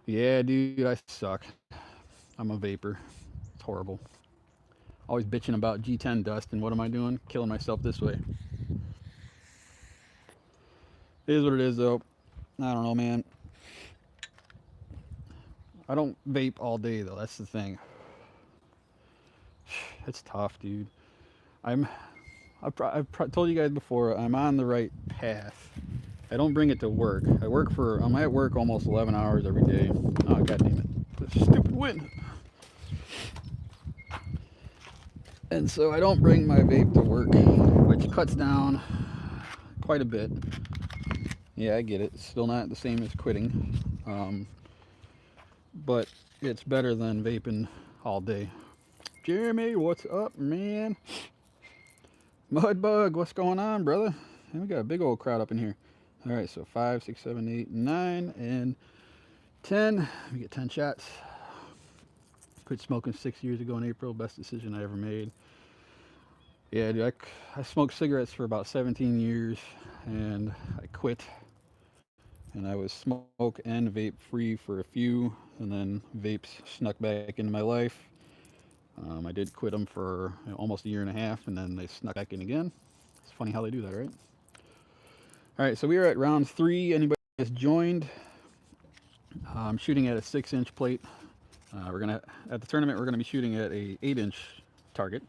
Yeah, dude, I suck. I'm a vapor. It's horrible. Always bitching about G10 dust, and what am I doing? Killing myself this way. It is what it is, though. I don't know, man. I don't vape all day, though. That's the thing. It's tough, dude. I've told you guys before, I'm on the right path. I don't bring it to work. I'm at work almost 11 hours every day. Oh, god damn it. This stupid wind. And so I don't bring my vape to work, which cuts down quite a bit. Yeah, I get it. It's still not the same as quitting. But it's better than vaping all day. Jeremy, what's up, man? Mudbug, what's going on, brother? And we got a big old crowd up in here. All right, so 5, 6, 7, 8, 9, and 10. We get 10 shots. Quit smoking 6 years ago in April. Best decision I ever made. Yeah, dude, I smoked cigarettes for about 17 years, and I quit. And I was smoke and vape free for a few, and then vapes snuck back into my life. I did quit them for almost a year and a half, and then they snuck back in again. It's funny how they do that, right? All right, so we are at round 3. Anybody has joined? I'm shooting at a 6-inch plate. At the tournament, we're gonna be shooting at a 8-inch target.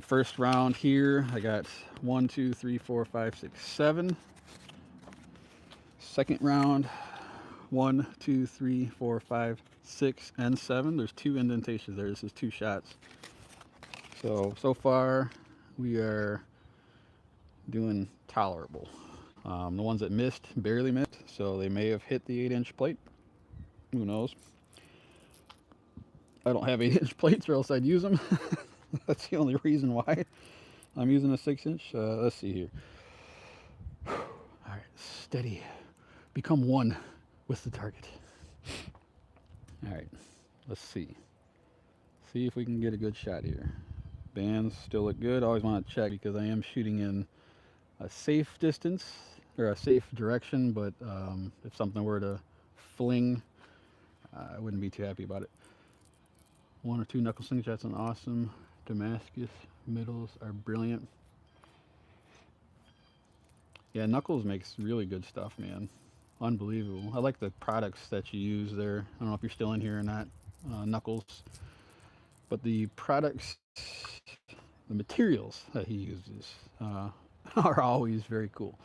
First round here, I got 1, 2, 3, 4, 5, 6, 7. Second round, 1, 2, 3, 4, 5, 6, and 7. There's 2 indentations there. This is 2 shots. So far, we are doing tolerable. The ones that missed barely missed, so they may have hit the 8-inch plate. Who knows? I don't have 8-inch plates, or else I'd use them. That's the only reason why I'm using a 6-inch. Let's see here. All right, steady. Become one with the target. All right, let's see. See if we can get a good shot here. Bands still look good. I always want to check because I am shooting in a safe distance or a safe direction, but if something were to fling, I wouldn't be too happy about it. 1 or 2 knuckle slingshots on awesome. Damascus middles are brilliant. Yeah, Knuckles makes really good stuff, man. Unbelievable. I like the products that you use there. I don't know if you're still in here or not, Knuckles. But the products, the materials that he uses are always very cool.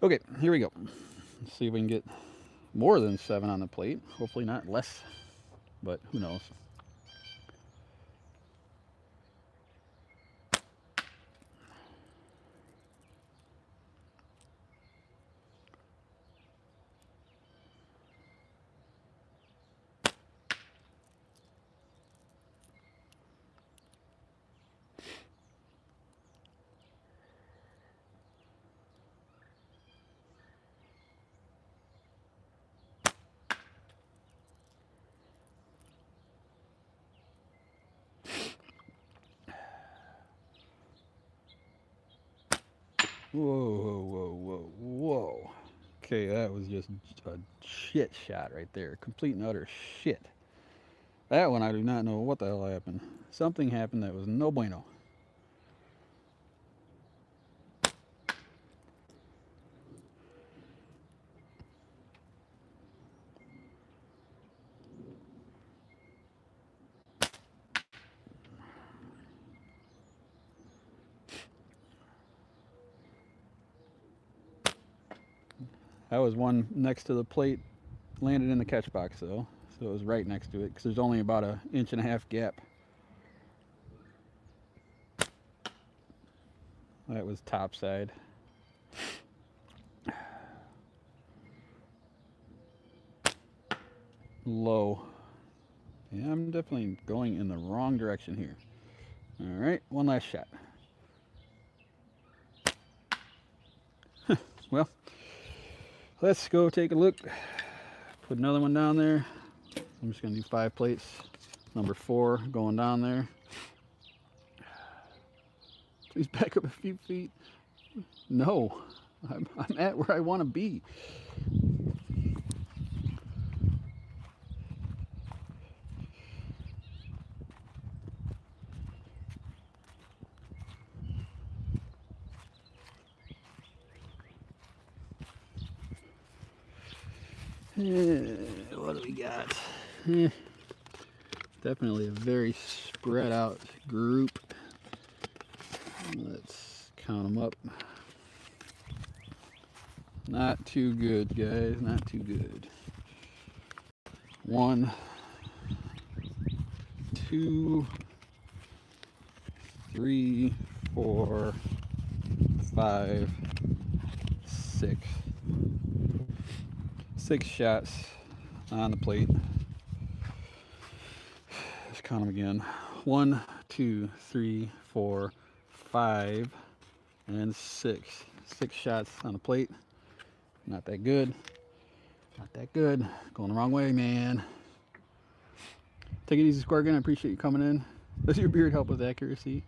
Okay, here we go. Let's see if we can get more than 7 on the plate. Hopefully not less, but who knows. Whoa. Okay, that was just a shit shot right there. Complete and utter shit. That one I do not know what the hell happened. Something happened that was no bueno. That was one next to the plate, landed in the catch box though, so it was right next to it because there's only about an 1.5 inch gap. was topside. Low. Yeah, I'm definitely going in the wrong direction here. All right, one last shot. Well, let's go take a look. Put another one down there. I'm just gonna do 5 plates. Number 4 going down there. Please back up a few feet. No, I'm at where I want to be. What do we got? Definitely a very spread out group. Let's count them up. Not too good, guys. Not too good. 1, 2, 3, 4, 5, 6. 6 shots on the plate. Let's count them again. 1, 2, 3, 4, 5, and 6. 6 shots on the plate. Not that good. Not that good. Going the wrong way, man. Take it easy, Scorgan. I appreciate you coming in. Does your beard help with accuracy?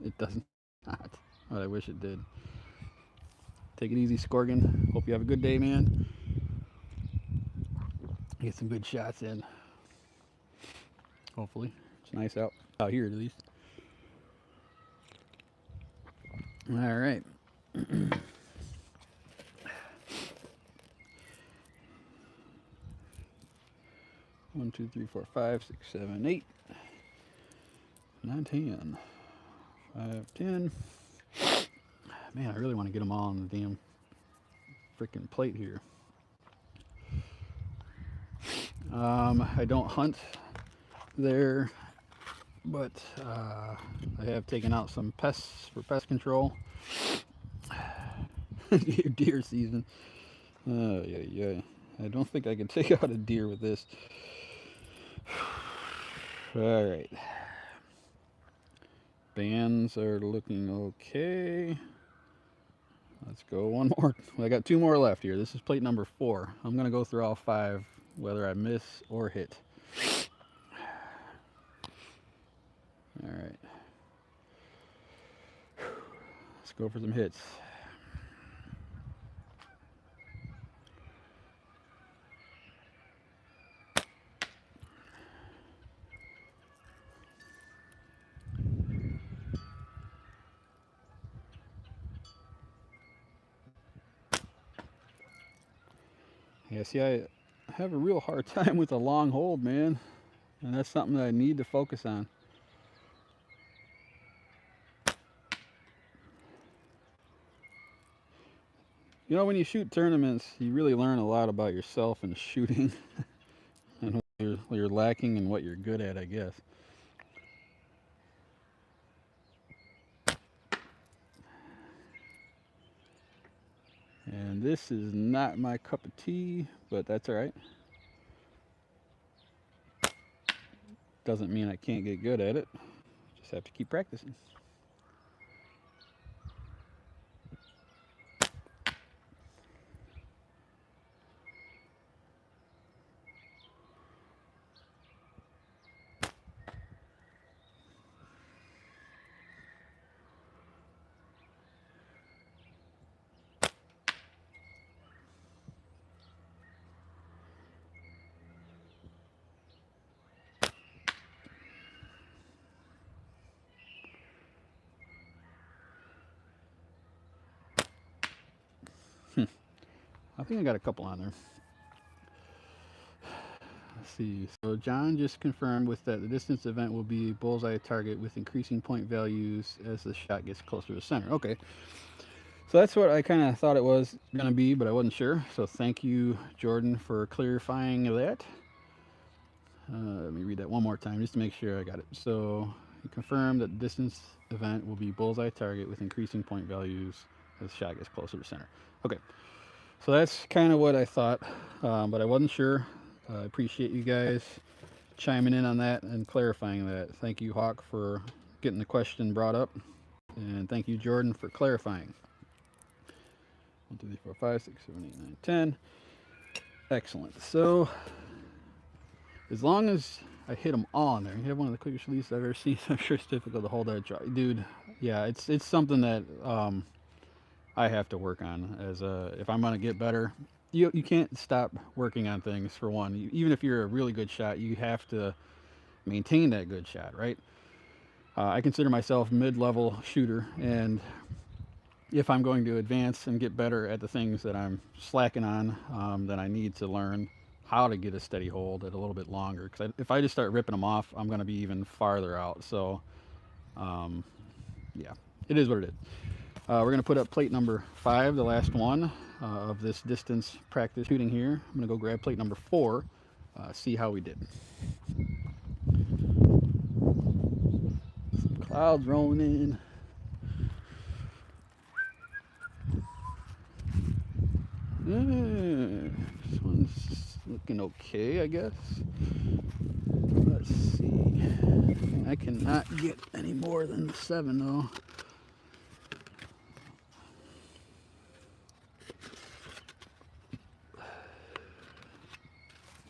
It does not. But I wish it did. Take it easy, Scorgan. Hope you have a good day, man. Get some good shots in. Hopefully. It's nice out here at least. All right. 1, 2, 3, 4, 5, 6, 7, 8, 9, 10. 5, 10. Man, I really want to get them all on the damn freaking plate here. I don't hunt there, but I have taken out some pests for pest control. Deer season. Yeah. I don't think I can take out a deer with this. All right. Bands are looking okay. Let's go one more. I got 2 more left here. This is plate number 4. I'm going to go through all 5, whether I miss or hit. All right. Let's go for some hits. Yeah, see, I have a real hard time with a long hold, man. And that's something that I need to focus on. You know, when you shoot tournaments, you really learn a lot about yourself and shooting. And what you're lacking and what you're good at, I guess. And this is not my cup of tea, but that's all right. Doesn't mean I can't get good at it. Just have to keep practicing. I think I got a couple on there. Let's see. So John just confirmed with that the distance event will be bullseye target with increasing point values as the shot gets closer to the center. Okay. So that's what I kind of thought it was going to be, but I wasn't sure. So thank you, Jordan, for clarifying that. Let me read that one more time just to make sure I got it. So he confirmed that the distance event will be bullseye target with increasing point values as the shot gets closer to center. Okay, so that's kind of what I thought, but I wasn't sure. I appreciate you guys chiming in on that and clarifying that. Thank you, Hawk, for getting the question brought up, and thank you, Jordan, for clarifying. 1, 2, 3, 4, 5, 6, 7, 8, 9, 10. Excellent. So as long as I hit them all in there, you have one of the quickest releases I've ever seen. I'm sure it's difficult to hold that draw, dude. Yeah, it's something that I have to work on as if I'm gonna get better. You can't stop working on things. For one, even if you're a really good shot, you have to maintain that good shot, right? I consider myself mid-level shooter, and if I'm going to advance and get better at the things that I'm slacking on, then I need to learn how to get a steady hold at a little bit longer. Because if I just start ripping them off, I'm going to be even farther out. So, yeah, it is what it is. We're going to put up plate number 5, the last one of this distance practice shooting here. I'm going to go grab plate number 4, see how we did. Some clouds rolling in. This one's looking okay, I guess. Let's see. I cannot get any more than 7 though.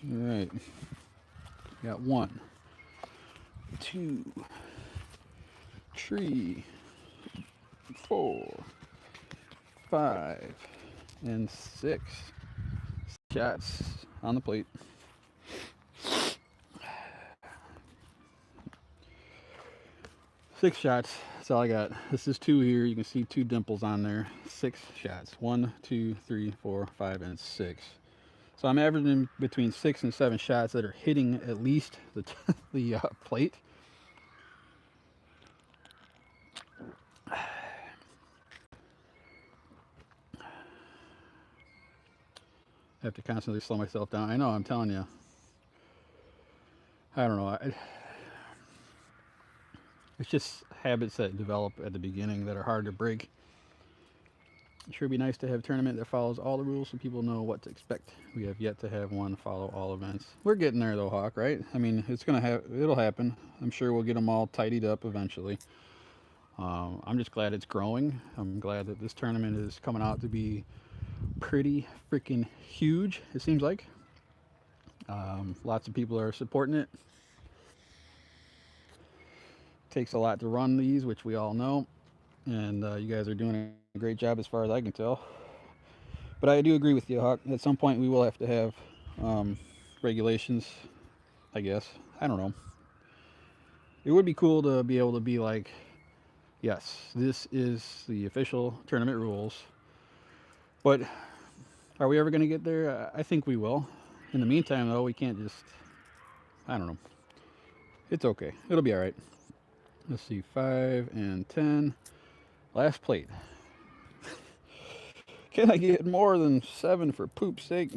All right. Got 1, 2, 3, 4, 5, and 6 shots on the plate. Six shots. That's all I got. This is 2 here. You can see 2 dimples on there. 6 shots. 1, 2, 3, 4, 5, and 6. So I'm averaging between 6 and 7 shots that are hitting at least the plate. I have to constantly slow myself down. I know, I'm telling you. I don't know. It's just habits that develop at the beginning that are hard to break. It sure be nice to have a tournament that follows all the rules so people know what to expect. We have yet to have one follow all events. We're getting there though, Hawk, right? I mean, it'll happen. I'm sure we'll get them all tidied up eventually. I'm just glad it's growing. I'm glad that this tournament is coming out to be pretty freaking huge, it seems like. Lots of people are supporting it. Takes a lot to run these, which we all know, and you guys are doing a great job as far as I can tell. But I do agree with you, Hawk. At some point we will have to have regulations, I guess. I don't know. It would be cool to be able to be like, yes, this is the official tournament rules. But are we ever going to get there? I think we will. In the meantime, though, we can't just, I don't know. It's okay. It'll be all right. Let's see, 5 and 10. Last plate. Can I get more than 7 for poop's sake?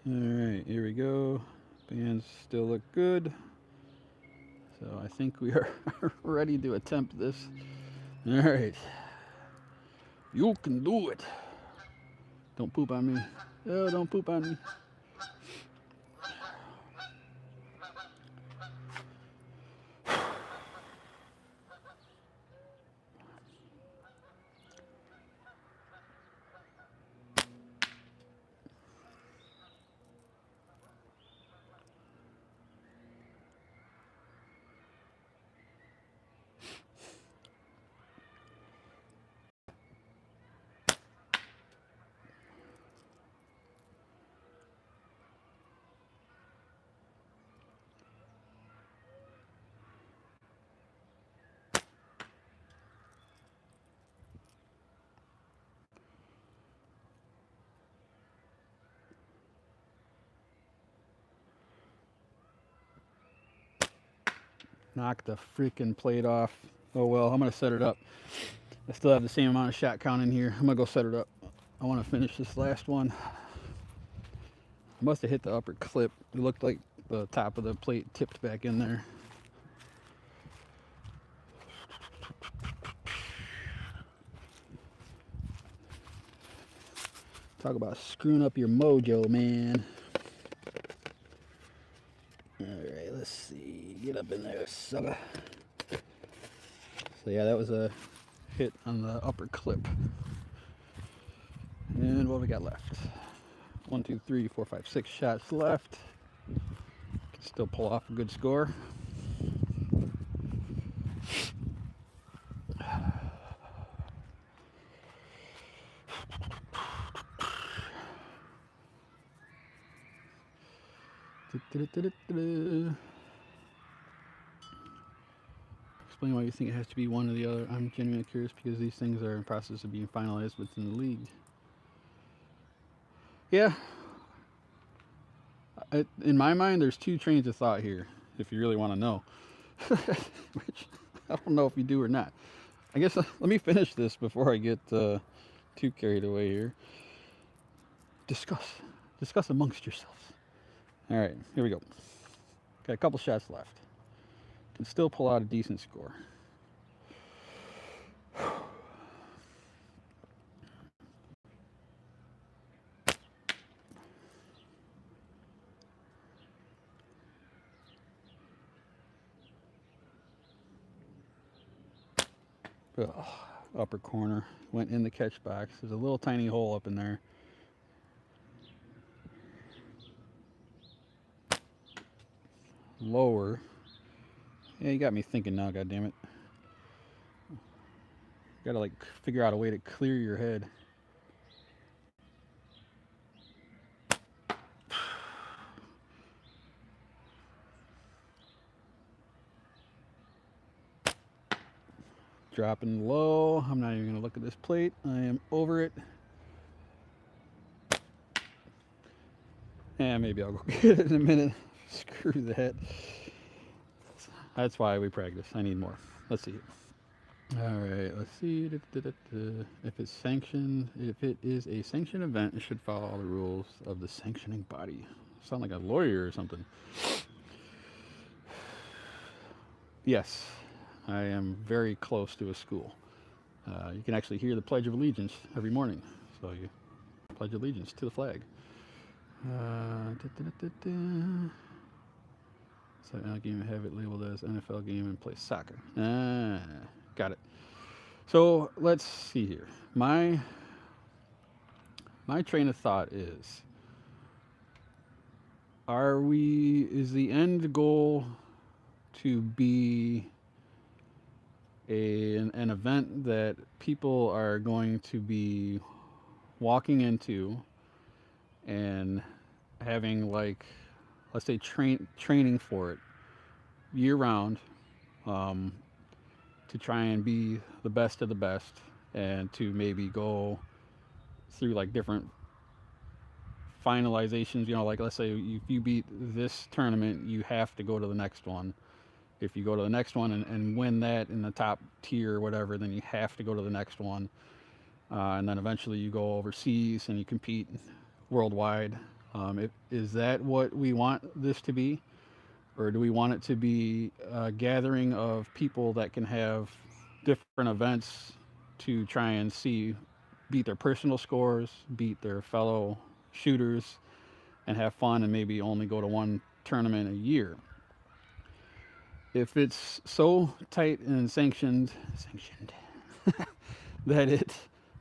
All right, here we go. Bands still look good. So I think we are ready to attempt this. All right. You can do it. Don't poop on me. Oh, don't poop on me. Knock the freaking plate off. Oh well, I'm gonna set it up. I still have the same amount of shot count in here. I'm gonna go set it up. I want to finish this last one. I must have hit the upper clip. It looked like the top of the plate tipped back in there. Talk about screwing up your mojo, man. Alright, let's see. Get up in there, sucker. So yeah, that was a hit on the upper clip. And what do we got left? 1, 2, 3, 4, 5, 6 shots left. Can still pull off a good score. Explain why you think it has to be one or the other. I'm genuinely curious because these things are in process of being finalized within the league. Yeah. In my mind, there's two trains of thought here, if you really want to know. Which I don't know if you do or not. I guess let me finish this before I get too carried away here. Discuss amongst yourselves. All right, here we go. Got a couple shots left. Can still pull out a decent score. Ugh, upper corner. Went in the catch box. There's a little tiny hole up in there. Lower. Yeah, you got me thinking now, goddammit. Gotta like figure out a way to clear your head. Dropping low. I'm not even gonna look at this plate. I am over it. Yeah, maybe I'll go get it in a minute. Screw that. That's why we practice. I need more. Let's see. All right, let's see. If it's sanctioned, if it is a sanctioned event, it should follow all the rules of the sanctioning body. Sound like a lawyer or something. Yes, I am very close to a school. You can actually hear the Pledge of Allegiance every morning. So you pledge allegiance to the flag. So now game have it labeled as NFL game and play soccer. Got it. So let's see here. My train of thought is is the end goal to be an event that people are going to be walking into and having, like, let's say training for it year round, to try and be the best of the best, and to maybe go through like different finalizations, like let's say if you beat this tournament, you have to go to the next one. If you go to the next one and win that in the top tier or whatever, then you have to go to the next one. And then eventually you go overseas and you compete worldwide. Is that what we want this to be? Or do we want it to be a gathering of people that can have different events to try and beat their personal scores, beat their fellow shooters, and have fun, and maybe only go to one tournament a year? If it's so tight and sanctioned that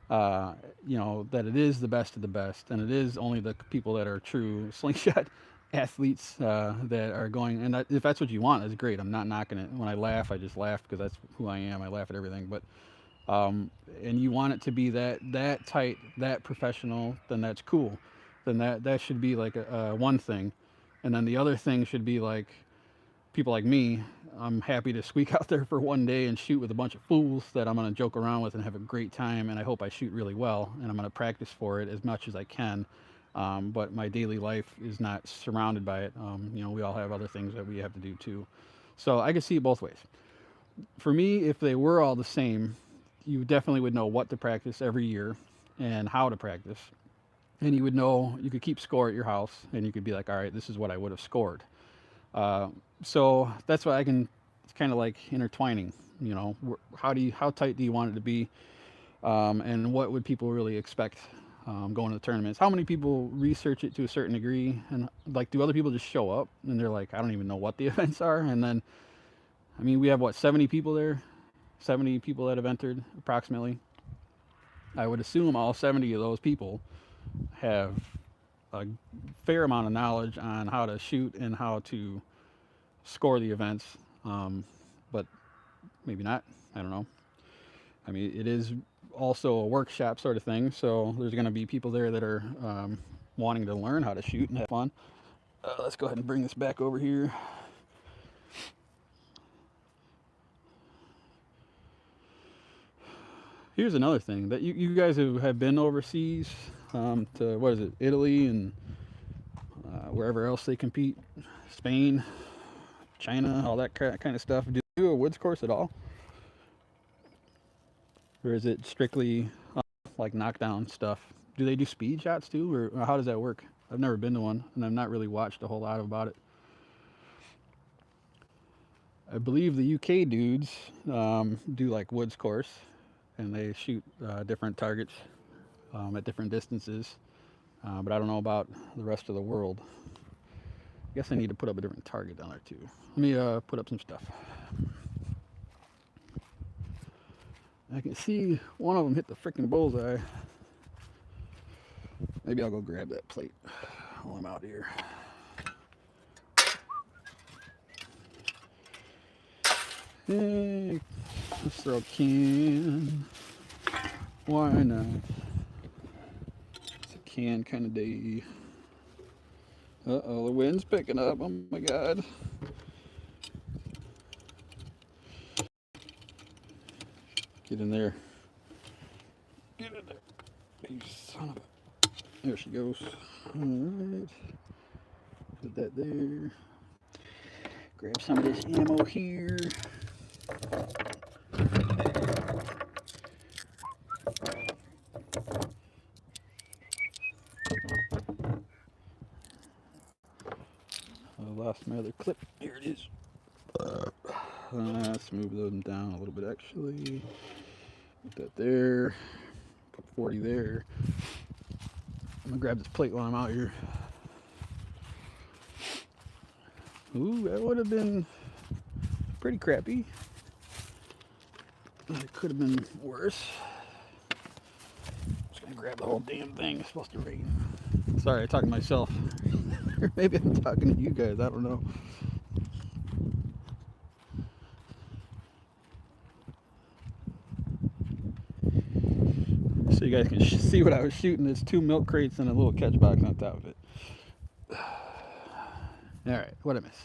that it is the best of the best, and it is only the people that are true slingshot athletes that are going, and if that's what you want, that's great. I'm not knocking it. When I laugh, I just laugh because that's who I am. I laugh at everything. But and you want it to be that tight, that professional, then that's cool. Then that should be like one thing, and then the other thing should be like people like me. I'm happy to squeak out there for one day and shoot with a bunch of fools that I'm going to joke around with and have a great time, and I hope I shoot really well, and I'm going to practice for it as much as I can. But my daily life is not surrounded by it. We all have other things that we have to do too. So I can see it both ways. For me, if they were all the same, you definitely would know what to practice every year and how to practice. And you would know, you could keep score at your house, and you could be like, all right, this is what I would have scored. So that's why it's kind of like intertwining, how tight do you want it to be? And what would people really expect going to the tournaments. How many people research it to a certain degree, and like, do other people just show up and they're like, I don't even know what the events are? And then, I mean, we have what, 70 people there, 70 people that have entered approximately. I would assume all 70 of those people have a fair amount of knowledge on how to shoot and how to score the events, but maybe not. I don't know. I mean, it is also a workshop sort of thing, so there's going to be people there that are wanting to learn how to shoot and have fun. Let's go ahead and bring this back over here. Here's another thing that you guys have been overseas to, what is it, Italy and wherever else they compete, Spain, China, all that kind of stuff. Do you do a woods course at all? Or is it strictly like knockdown stuff? Do they do speed shots too, or how does that work? I've never been to one, and I've not really watched a whole lot about it. I believe the UK dudes do like woods course, and they shoot different targets at different distances. But I don't know about the rest of the world. I guess I need to put up a different target down there too. Let me put up some stuff. I can see one of them hit the freaking bullseye. Maybe I'll go grab that plate while I'm out here. Hey, let's throw a can. Why not? It's a can kind of day. Uh-oh, the wind's picking up. Oh my God. Get in there. Get in there. You son of a... There she goes. Alright. Put that there. Grab some of this ammo here. I lost my other clip. Here it is. Let's move them down a little bit actually. Put that there. Put 40 there. I'm gonna grab this plate while I'm out here. Ooh, that would have been pretty crappy. It could have been worse. Just gonna grab the whole damn thing. It's supposed to rain. Sorry, I talked to myself. Or maybe I'm talking to you guys. I don't know. So you guys can see what I was shooting. It's 2 milk crates and a little catch box on top of it. Alright, what I miss?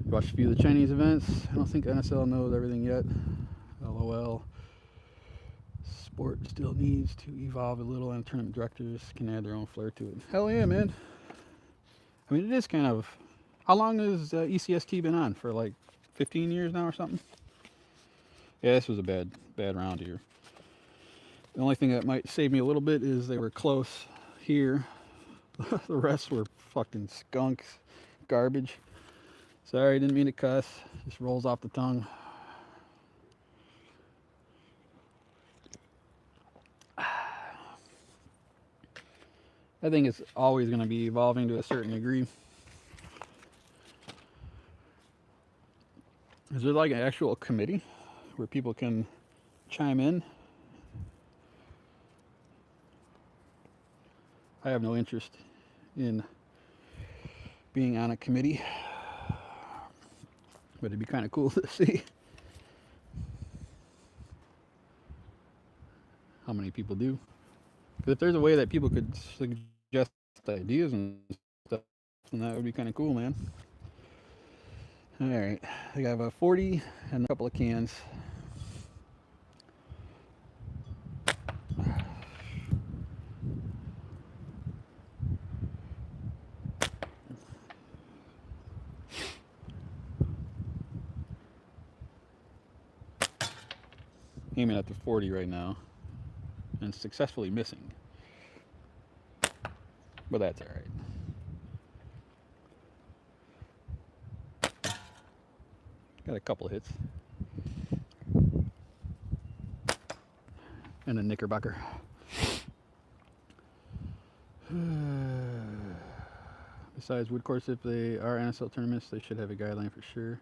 Watched a few of the Chinese events. I don't think NSL knows everything yet. LOL. Sport still needs to evolve a little, and tournament directors can add their own flair to it. Hell yeah, man. I mean, it is kind of... How long has ECST been on? For like 15 years now or something? Yeah, this was a bad round here. The only thing that might save me a little bit is they were close here. The rest were fucking skunks. Garbage. Sorry, didn't mean to cuss. Just rolls off the tongue. I think it's always going to be evolving to a certain degree. Is there like an actual committee where people can chime in? I have no interest in being on a committee, but it'd be kind of cool to see how many people do. Because if there's a way that people could suggest ideas and stuff, then that would be kind of cool, man. Alright, I have a 40 and a couple of cans. Aiming at the 40 right now and successfully missing, but that's all right. Got a couple of hits. and a knickerbocker. Besides wood course, if they are NSL tournaments, they should have a guideline for sure.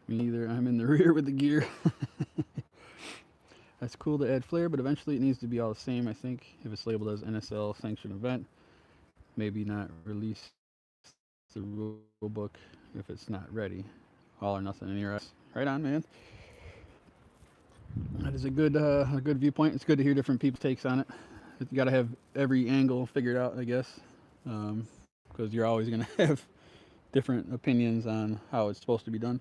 Me neither. I'm in the rear with the gear. That's cool to add flair, but eventually it needs to be all the same, I think. If it's labeled as NSL sanctioned event, maybe not release the rule book if it's not ready. All or nothing in your ass. Right on, man. That is a good viewpoint. It's good to hear different people's takes on it. You got to have every angle figured out, I guess, because you're always going to have different opinions on how it's supposed to be done.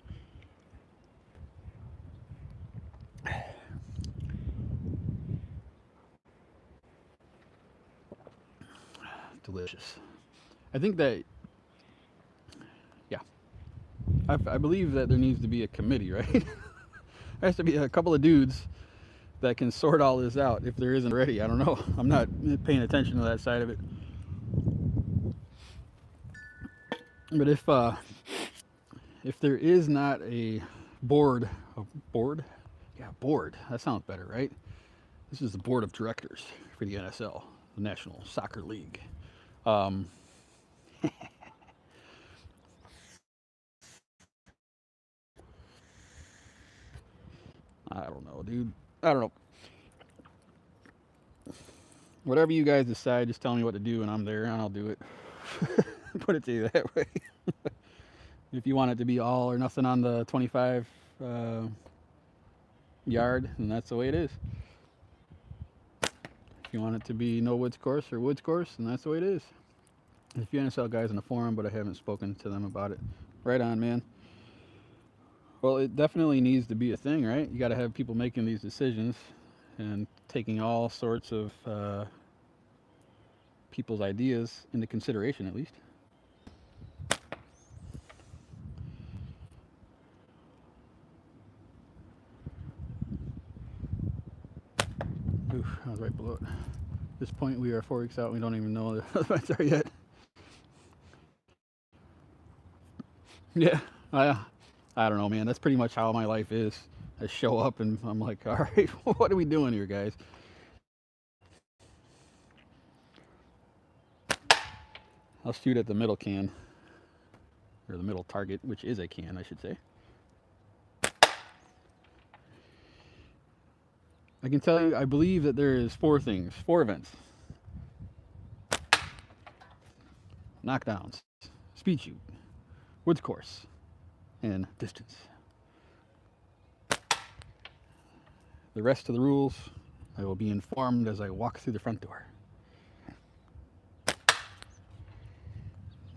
Delicious. I think that, yeah, I believe that there needs to be a committee, right? There has to be a couple of dudes that can sort all this out if there isn't already. I don't know. I'm not paying attention to that side of it. But if there is not a board, yeah, board. That sounds better, right? This is the board of directors for the NSL, the National Soccer League. I don't know, dude. I don't know. Whatever you guys decide, just tell me what to do and I'm there and I'll do it. Put it to you that way. If you want it to be all or nothing on the 25 yard, then that's the way it is. If you want it to be no woods course or woods course, then that's the way it is. There's a few NSL guys in the forum, but I haven't spoken to them about it. Right on, man. Well, it definitely needs to be a thing, right? You got to have people making these decisions and taking all sorts of people's ideas into consideration, at least. Oof, I was right below it. At this point, we are 4 weeks out. And we don't even know the events are yet. Yeah, I don't know, man. That's pretty much how my life is. I show up and I'm like, all right, what are we doing here, guys? I'll shoot at the middle can, or the middle target, which is a can, I should say. I can tell you, I believe that there is 4 events. Knockdowns, speed shoot, woods course, and distance. The rest of the rules, I will be informed as I walk through the front door.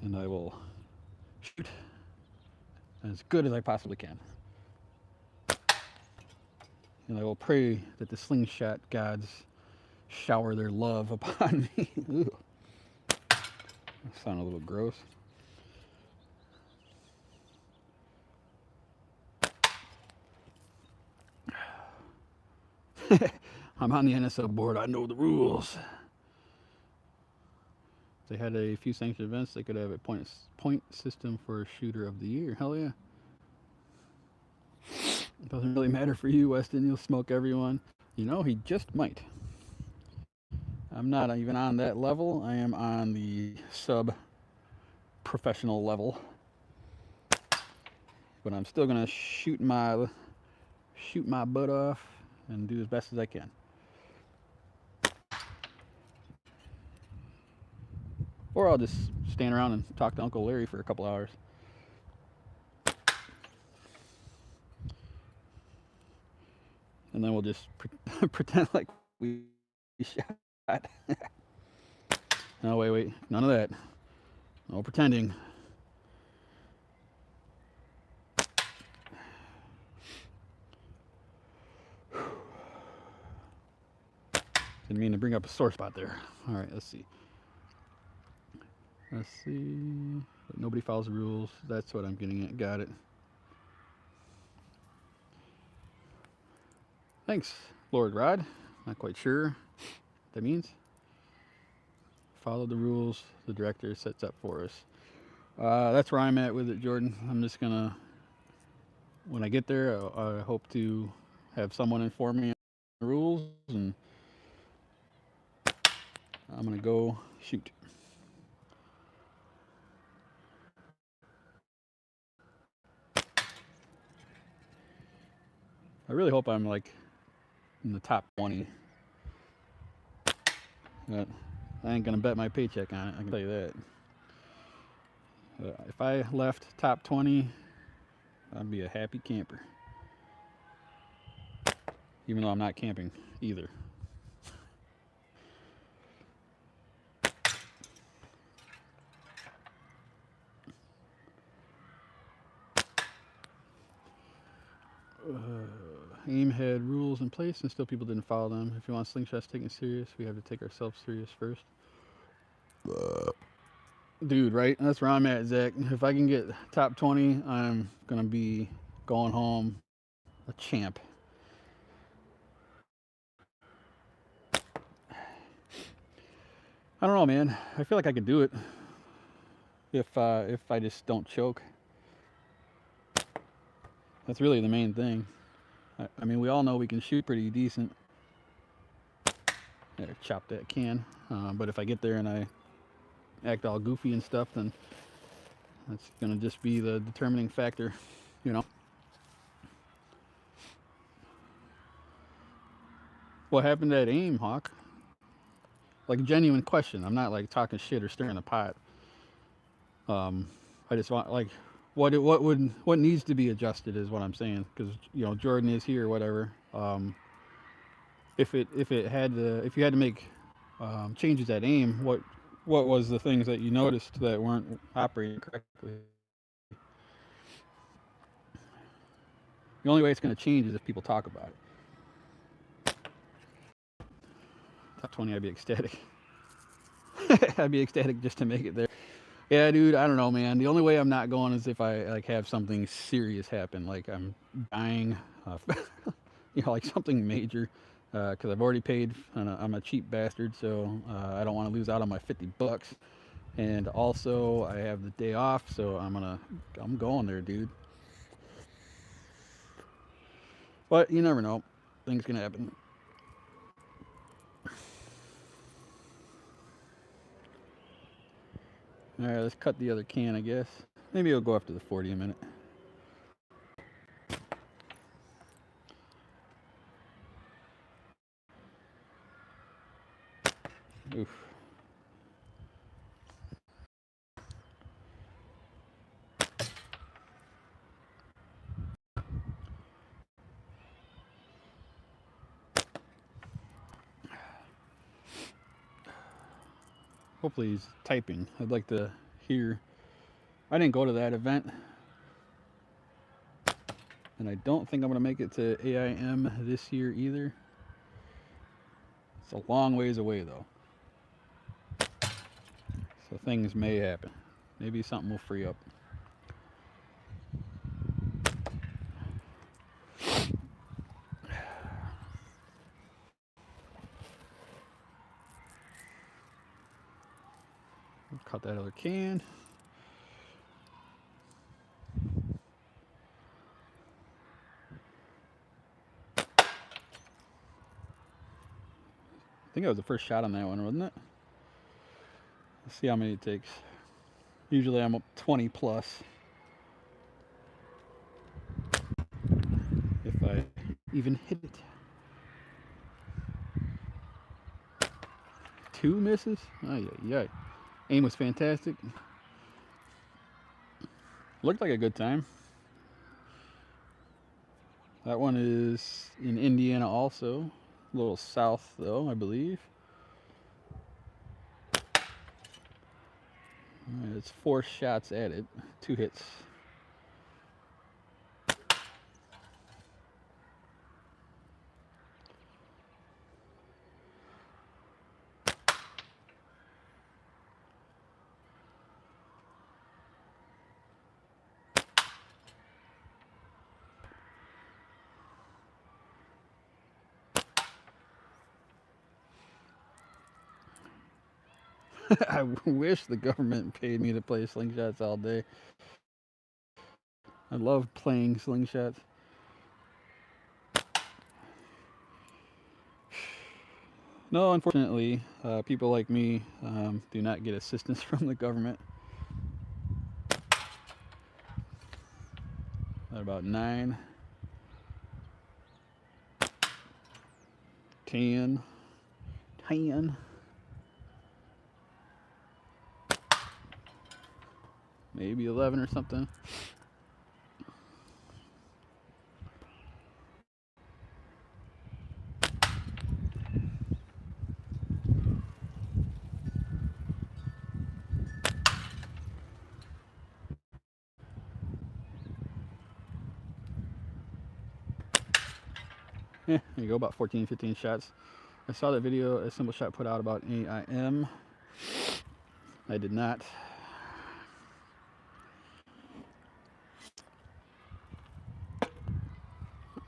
And I will shoot as good as I possibly can. And I will pray that the slingshot gods shower their love upon me. That sounded a little gross. I'm on the NSL board. I know the rules. If they had a few sanctioned events, they could have a point system for shooter of the year. Hell yeah. It doesn't really matter for you, Weston. You'll smoke everyone. You know, he just might. I'm not even on that level. I am on the sub-professional level. But I'm still gonna shoot my butt off and do as best as I can. Or I'll just stand around and talk to Uncle Larry for a couple hours. And then we'll just pretend like we shot. No, wait. None of that. No pretending. Didn't mean to bring up a sore spot there. All right, let's see. Nobody follows the rules. That's what I'm getting at. Got it. Thanks, Lord Rod. Not quite sure what that means. Follow the rules the director sets up for us. That's where I'm at with it, Jordan. I'm just gonna, when I get there, I hope to have someone inform me rules, and I'm gonna go shoot. I really hope I'm like in the top 20. But I ain't gonna bet my paycheck on it, I can tell you that. If I left top 20, I'd be a happy camper. Even though I'm not camping either. Aim had rules in place and still people didn't follow them. If you want slingshots taken serious, we have to take ourselves serious first. Dude, right? That's where I'm at, Zach. If I can get top 20, I'm going to be going home a champ. I don't know, man. I feel like I could do it if I just don't choke. That's really the main thing. I mean, we all know we can shoot pretty decent. There, chop that can. But if I get there and I act all goofy and stuff, then that's gonna just be the determining factor, you know. What happened at aim, Hawk? Like a genuine question. I'm not like talking shit or stirring the pot. I just want like what needs to be adjusted is what I'm saying, because you know Jordan is here or whatever. If you had to make changes at aim, what was the things that you noticed that weren't operating correctly? The only way it's going to change is if people talk about it. Top 20, I'd be ecstatic. I'd be ecstatic just to make it there. Yeah, dude, I don't know, man. The only way I'm not going is if I like have something serious happen, like I'm dying, you know, like something major, because I've already paid. And I'm a cheap bastard, so I don't want to lose out on my $50. And also, I have the day off, so I'm going there, dude. But you never know, things can happen. All right, let's cut the other can, I guess. Maybe it'll go up to the 40 a minute. Oof. Hopefully he's typing. I'd like to hear. I didn't go to that event. And I don't think I'm going to make it to AIM this year either. It's a long ways away, though. So things may happen. Maybe something will free up. Cut that other can. I think that was the first shot on that one, wasn't it? Let's see how many it takes. Usually I'm up 20 plus. If I even hit it. 2 misses? Ay, ay, ay. Aim was fantastic. Looked like a good time. That one is in Indiana also. A little south though, I believe. Right, it's 4 shots at it. 2 hits. I wish the government paid me to play slingshots all day. I love playing slingshots. No, unfortunately, people like me do not get assistance from the government. At about 9, 10, 10, maybe 11 or something. Yeah, there you go, about 14, 15 shots. I saw that video a Simple Shot put out about AIM. I did not.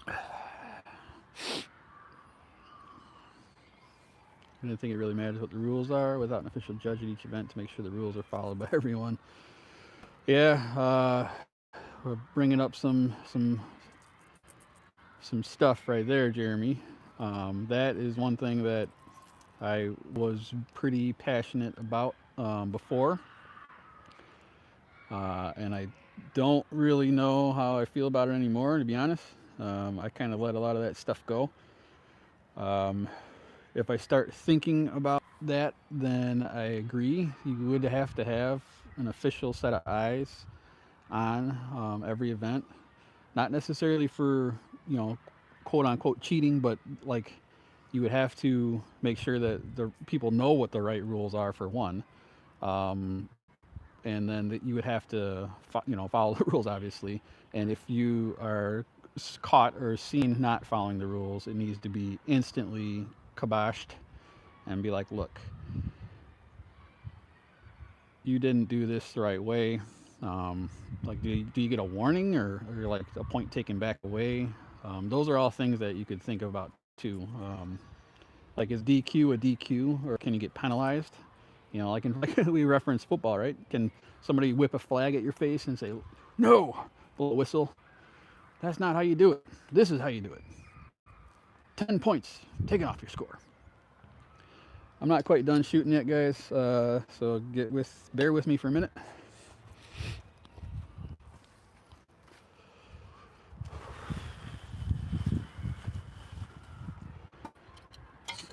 I didn't think it really matters what the rules are without an official judge at each event to make sure the rules are followed by everyone. Yeah, we're bringing up some stuff right there, Jeremy. That is one thing that I was pretty passionate about before, and I don't really know how I feel about it anymore, to be honest. I kind of let a lot of that stuff go. If I start thinking about that, then I agree. You would have to have an official set of eyes on every event, not necessarily for, you know, quote unquote cheating, but like you would have to make sure that the people know what the right rules are for one, and then that you would have to, you know, follow the rules obviously. And if you are caught or seen not following the rules, it needs to be instantly kiboshed and be like, look, you didn't do this the right way. Like, do you get a warning or like a point taken back away? Those are all things that you could think about too. Like, is DQ a DQ, or can you get penalized? You know, like like we reference football, right? Can somebody whip a flag at your face and say, no, blow a whistle? That's not how you do it. This is how you do it. 10 points taken off your score. I'm not quite done shooting yet, guys, so bear with me for a minute.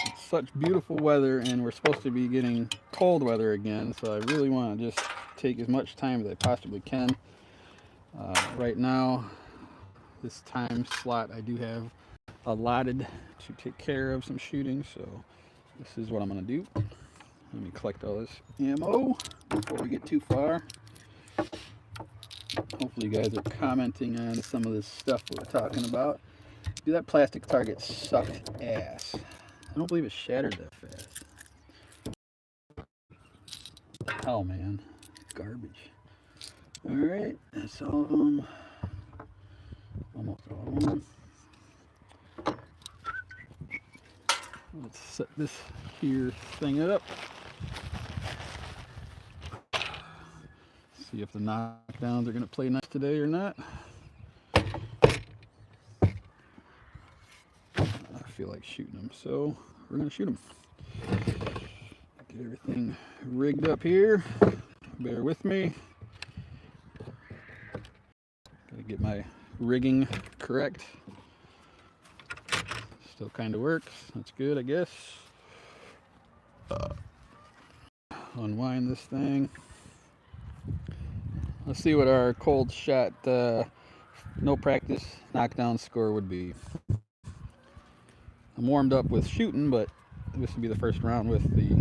It's such beautiful weather, and we're supposed to be getting cold weather again, so I really want to just take as much time as I possibly can. Right now, this time slot I do have allotted to take care of some shooting, so this is what I'm going to do. Let me collect all this ammo before we get too far. Hopefully you guys are commenting on some of this stuff we're talking about. Dude, that plastic target sucked ass. I don't believe it shattered that fast. Hell, man. Garbage. Alright, that's all of them. Almost all of them. Let's set this here thing up. See if the knockdowns are going to play nice today or not. I feel like shooting them, so we're going to shoot them. Get everything rigged up here. Bear with me. Gotta get my rigging correct. Still kind of works. That's good, I guess. Unwind this thing. Let's see what our cold shot, no practice knockdown score would be. I'm warmed up with shooting, but this would be the first round with the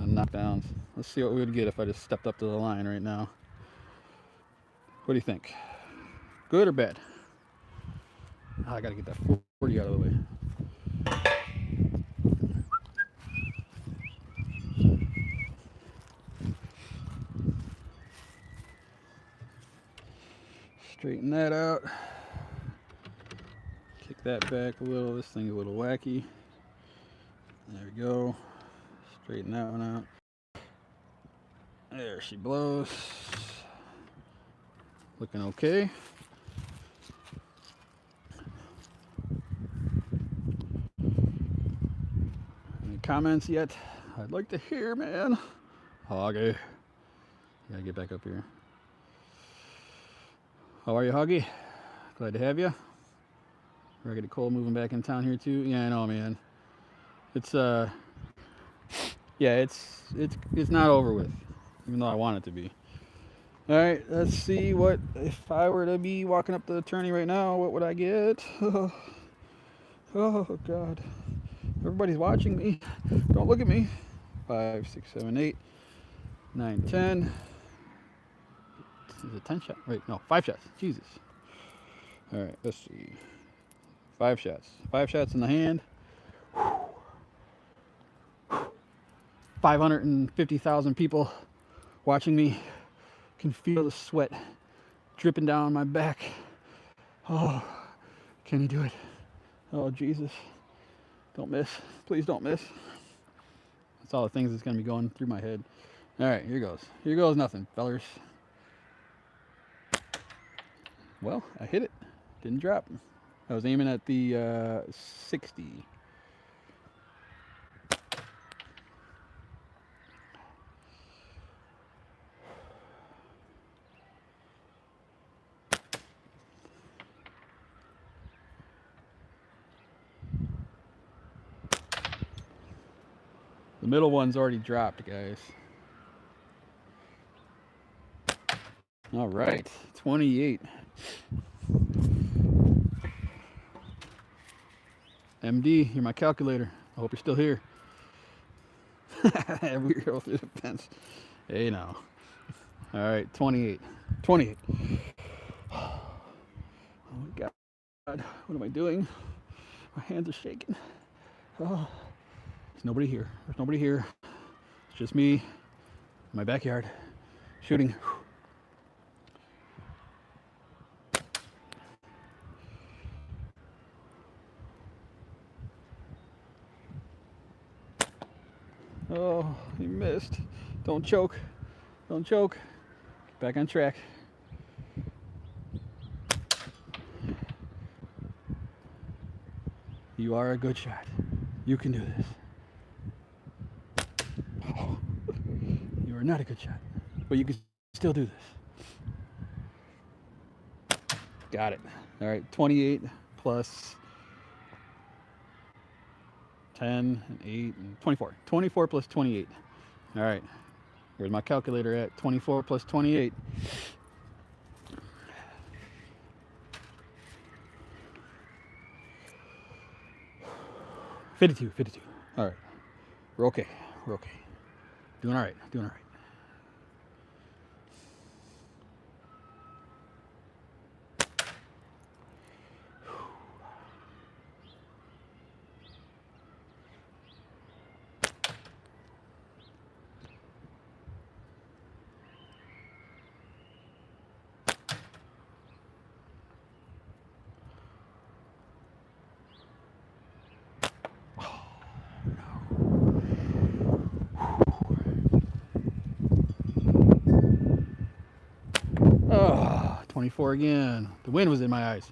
knockdowns. Let's see what we would get if I just stepped up to the line right now. What do you think? Good or bad? Oh, I gotta get that 40 out of the way. Straighten that out. Kick that back a little. This thing's a little wacky. There we go. Straighten that one out. There she blows. Looking okay. comments yet? I'd like to hear, man. Hoggy. Gotta get back up here. How are you, Hoggy? Glad to have you. Raggedy Cole moving back in town here too. Yeah, I know, man. It's yeah, it's not over with, even though I want it to be. All right, let's see what if I were to be walking up to the attorney right now. What would I get? Oh God! Everybody's watching me. Don't look at me. 5, 6, 7, 8, 9, 10. Is it 10 shots? Wait, no, 5 shots. Jesus. All right, let's see. 5 shots. 5 shots in the hand. 550,000 people watching me. Can feel the sweat dripping down my back. Oh, can he do it? Oh, Jesus. Don't miss. Please don't miss. That's all the things that's going to be going through my head. All right, here goes. Here goes nothing, fellers. Well, I hit it. Didn't drop. I was aiming at the 60. The middle one's already dropped, guys. All right, 28. MD, you're my calculator. I hope you're still here. We go through the fence. Hey, now. All right, 28. 28. Oh my God. What am I doing? My hands are shaking. Oh. There's nobody here. There's nobody here. It's just me in my backyard shooting. Oh, he missed. Don't choke. Don't choke. Get back on track. You are a good shot. You can do this. Oh, you are not a good shot, but you can still do this. Got it. All right, 28 plus 10 and 8 and 24. 24 plus 28. All right. Where's my calculator at? 24 plus 28. $52. All right. We're okay. We're okay. Doing all right. Doing all right. Oh, 24 again. The wind was in my eyes.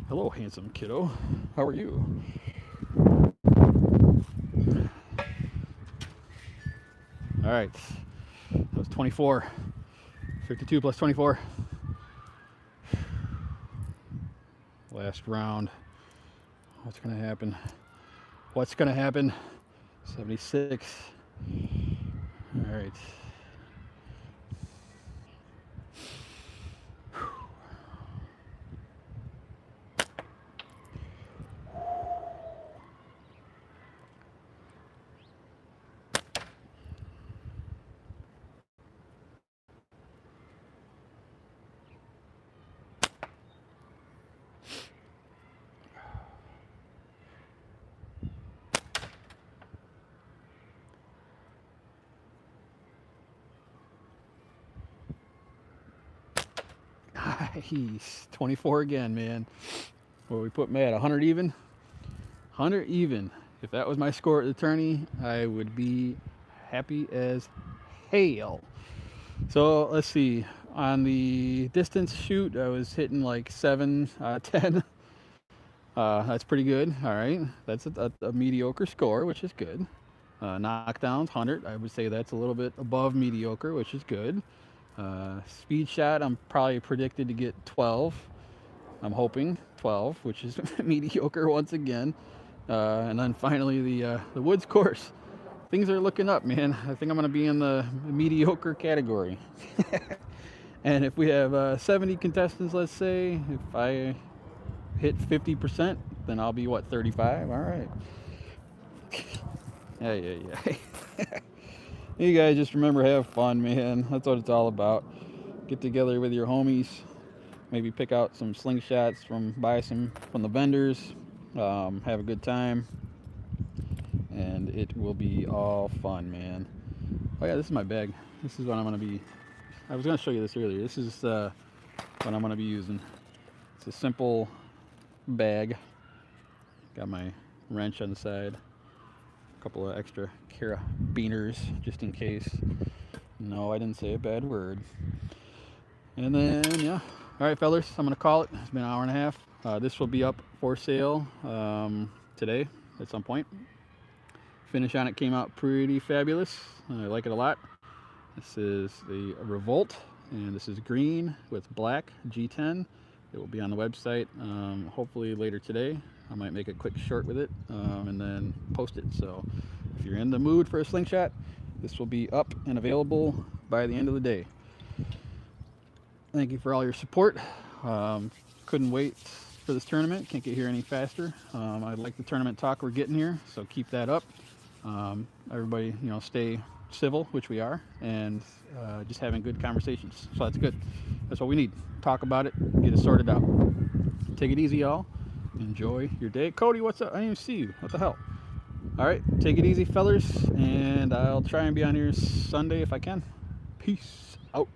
Hello, handsome kiddo. How are you? All right. That was 24. 52 plus 24. Last round. What's going to happen? What's going to happen? 76. All right. Nice. 24 again, man. Well, we put Matt 100 even. 100 even. If that was my score at the tourney, I would be happy as hail. So let's see. On the distance shoot, I was hitting like 7 out of 10. That's pretty good. All right. That's a mediocre score, which is good. Knockdowns 100. I would say that's a little bit above mediocre, which is good. Speed shot, I'm probably predicted to get 12. I'm hoping 12, which is mediocre once again. And then finally the woods course. Things are looking up, man. I think I'm gonna be in the mediocre category. And if we have 70 contestants, let's say, if I hit 50%, then I'll be what, 35? All right. Yeah. You guys just remember, have fun, man. That's what it's all about. Get together with your homies. Maybe pick out some slingshots buy some from the vendors. Have a good time. And it will be all fun, man. Oh yeah, this is my bag. This is what I'm gonna be. I was gonna show you this earlier. This is what I'm gonna be using. It's a simple bag. Got my wrench on the side. A couple of extra carabiners just in case. No, I didn't say a bad word. And then, yeah. All right, fellas, I'm gonna call it. It's been an hour and a half. This will be up for sale today at some point. Finish on it came out pretty fabulous. I like it a lot. This is the Revolt, and this is green with black G10. It will be on the website hopefully later today. I might make a quick short with it and then post it. So if you're in the mood for a slingshot, this will be up and available by the end of the day. Thank you for all your support. Couldn't wait for this tournament. Can't get here any faster. I like the tournament talk we're getting here, so keep that up. Everybody, stay civil, which we are, and just having good conversations. So that's good. That's what we need. Talk about it, get it sorted out. Take it easy, y'all. Enjoy your day. Cody, what's up? I didn't even see you. What the hell? All right, take it easy, fellers, and I'll try and be on here Sunday if I can. Peace out.